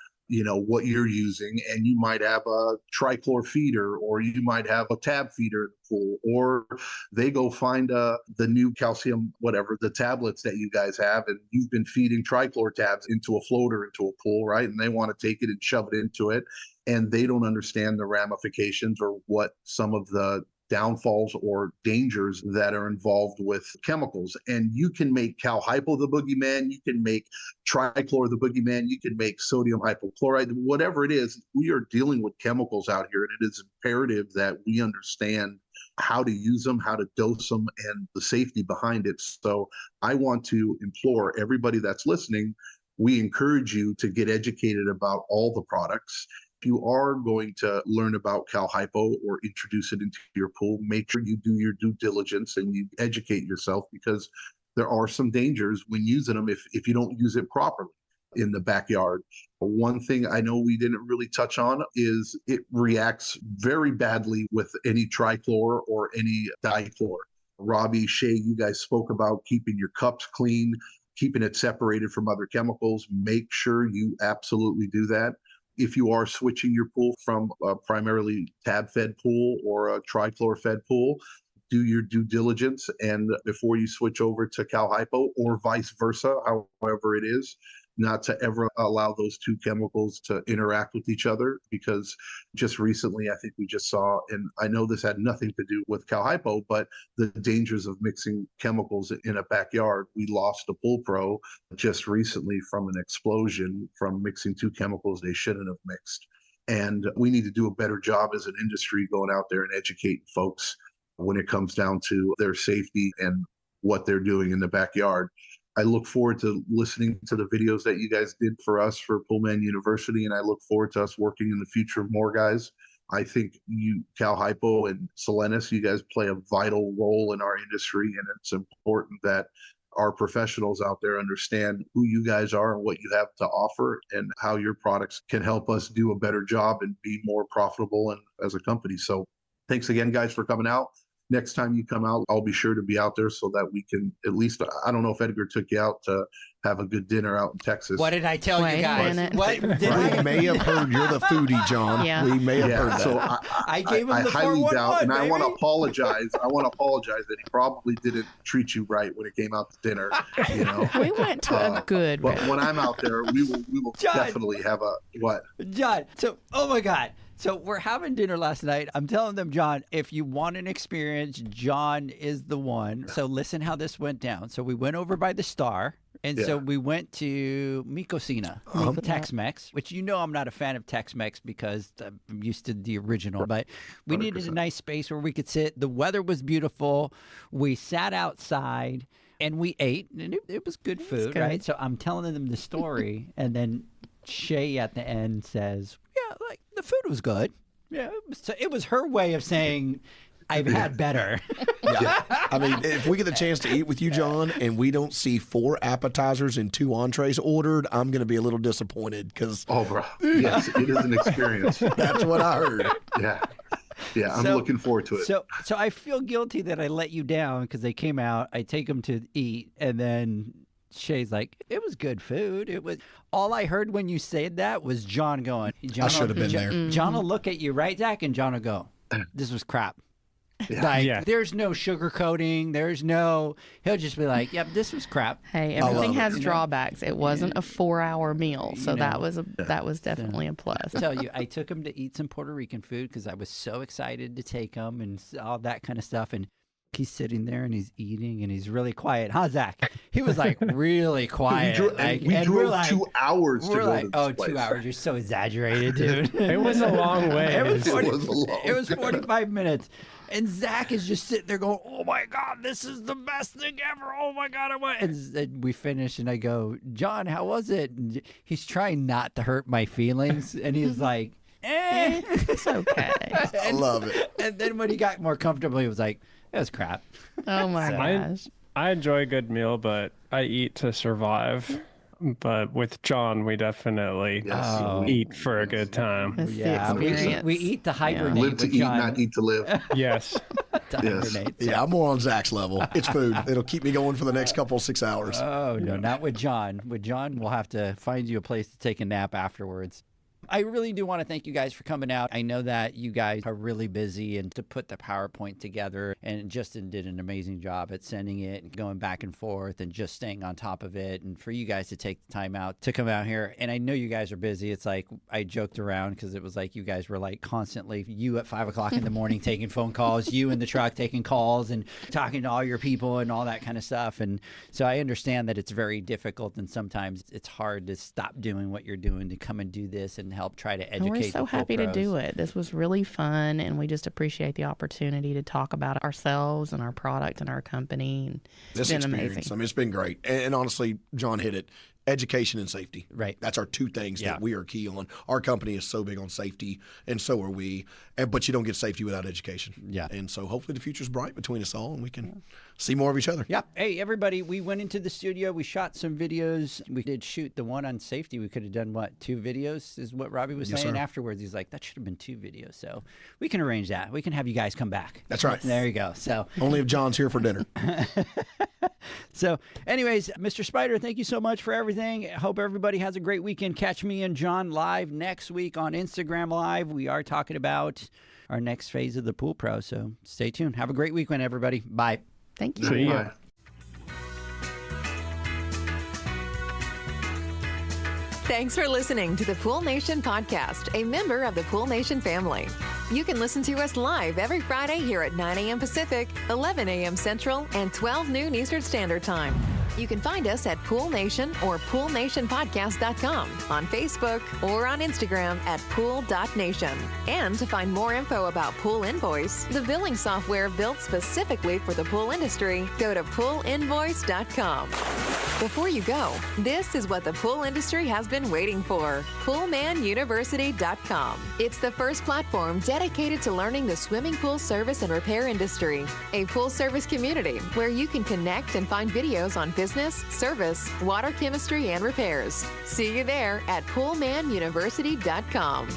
what you're using, and you might have a trichlor feeder, or you might have a tab feeder in the pool, or they go find the new calcium, whatever, the tablets that you guys have, and you've been feeding trichlor tabs into a floater, into a pool, right? And they want to take it and shove it into it, and they don't understand the ramifications or what some of the downfalls or dangers that are involved with chemicals. And you can make Cal Hypo the boogeyman, you can make trichlor the boogeyman, you can make sodium hypochlorite, whatever it is. We are dealing with chemicals out here, and it is imperative that we understand how to use them, how to dose them, and the safety behind it. So I want to implore everybody that's listening, we encourage you to get educated about all the products. If you are going to learn about Cal Hypo or introduce it into your pool, make sure you do your due diligence and you educate yourself, because there are some dangers when using them if you don't use it properly in the backyard. One thing I know we didn't really touch on is it reacts very badly with any trichlor or any dichlor. Robbie, Shay, you guys spoke about keeping your cups clean, keeping it separated from other chemicals. Make sure you absolutely do that. If you are switching your pool from a primarily tab-fed pool or a trichlor-fed pool, do your due diligence, and before you switch over to Cal Hypo or vice versa, however it is, not to ever allow those two chemicals to interact with each other, because just recently, I think we just saw, and I know this had nothing to do with Cal Hypo, but the dangers of mixing chemicals in a backyard. We lost a pool pro just recently from an explosion from mixing two chemicals they shouldn't have mixed. And we need to do a better job as an industry going out there and educating folks when it comes down to their safety and what they're doing in the backyard. I look forward to listening to the videos that you guys did for us for Poolman University, and I look forward to us working in the future with more guys. I think you, Cal Hypo and Solenis, you guys play a vital role in our industry, and it's important that our professionals out there understand who you guys are and what you have to offer and how your products can help us do a better job and be more profitable and as a company. So thanks again, guys, for coming out. next time you come out, I'll be sure to be out there so that we can at least, I don't know if Edgar took you out to have a good dinner out in Texas. What did I tell you guys? What did We may have heard you're the foodie, John. Yeah. We may have heard that. So I gave him the highly 411, doubt, and I want to baby. apologize. I want to apologize that he probably didn't treat you right when it came out to dinner. You know, We went to a good but restaurant. when I'm out there, we will John. definitely have a what? John, so, oh my God. So we're having dinner last night. I'm telling them, John, if you want an experience, John is the one. So listen how this went down. So we went over by the Star. And so we went to Mikosina, Tex-Mex, which I'm not a fan of Tex-Mex because I'm used to the original. But we needed a nice space where we could sit. The weather was beautiful. We sat outside and we ate. And it was good food, right? So I'm telling them the story. And then Shay at the end says, yeah, like the food was good. Yeah, it was her way of saying, I've had better. Yeah. I mean, if we get the chance to eat with you, John, and we don't see 4 appetizers and 2 entrees ordered, I'm going to be a little disappointed because. Oh, bro. Yes, it is an experience. That's what I heard. Yeah, I'm looking forward to it. So I feel guilty that I let you down because they came out. I take them to eat, and then Shay's like, it was good food. It was. All I heard when you said that was John going. I should have been there. John will look at you, right, Zach? And John will go, this was crap. Like, there's no sugarcoating. He'll just be like, yep, this was crap. Hey, everything has drawbacks. It wasn't a 4-hour meal, so that was definitely a plus. I tell you, I took him to eat some Puerto Rican food because I was so excited to take him and all that kind of stuff. And he's sitting there and he's eating and he's really quiet. Huh, Zach? He was like really quiet. We drove 2 hours to go to this place. 2 hours. You're so exaggerated, dude. It was a long way. It was 45 minutes. And Zach is just sitting there going, oh, my God, this is the best thing ever. Oh, my God. And we finish, and I go, John, how was it? And he's trying not to hurt my feelings. And he's like, it's okay. I love it. And then when he got more comfortable, he was like, it was crap. Oh, my gosh. I enjoy a good meal, but I eat to survive. But with John, we definitely eat for a good time. It's the experience. We eat to hibernate. Live to with eat, John. not eat to live. Yes. Hibernate. Yeah, I'm more on Zach's level. It's food. It'll keep me going for the next couple 6 hours. Oh, no, not with John. With John, we'll have to find you a place to take a nap afterwards. I really do want to thank you guys for coming out. I know that you guys are really busy and to put the PowerPoint together, and Justin did an amazing job at sending it and going back and forth and just staying on top of it. And for you guys to take the time out to come out here, and I know you guys are busy. It's like I joked around because it was like you guys were like constantly, you at 5 o'clock in the morning taking phone calls, you in the truck taking calls and talking to all your people and all that kind of stuff. And so I understand that it's very difficult and sometimes it's hard to stop doing what you're doing to come and do this and help try to educate. And we're so happy to pros. do it. This was really fun, and we just appreciate the opportunity to talk about ourselves and our product and our company. And it's been amazing. I mean, it's been great. And honestly, John hit it. Education and safety. Right. That's our 2 things that we are key on. Our company is so big on safety, and so are we. But you don't get safety without education. Yeah. And so hopefully the future's bright between us all, and we can see more of each other. Yep. Hey, everybody, we went into the studio. We shot some videos. We did shoot the one on safety. We could have done, 2 videos is what Robbie was saying afterwards. He's like, that should have been 2 videos. So we can arrange that. We can have you guys come back. That's right. There you go. So only if John's here for dinner. So anyways, Mr. Spider, thank you so much for everything. I hope everybody has a great weekend. Catch me and John live next week on Instagram Live. We are talking about our next phase of the Pool Pro. So stay tuned. Have a great weekend, everybody. Bye. Thank you. See ya. Bye. Thanks for listening to the Pool Nation podcast, a member of the Pool Nation family. You can listen to us live every Friday here at 9 a.m. Pacific, 11 a.m. Central, and 12 noon Eastern Standard Time. You can find us at Pool Nation or poolnationpodcast.com, on Facebook, or on Instagram at pool.nation. And to find more info about Pool Invoice, the billing software built specifically for the pool industry, go to poolinvoice.com. Before you go, this is what the pool industry has been waiting for. PoolmanUniversity.com. It's the first platform dedicated to learning the swimming pool service and repair industry. A pool service community where you can connect and find videos on business, service, water chemistry, and repairs. See you there at PoolmanUniversity.com.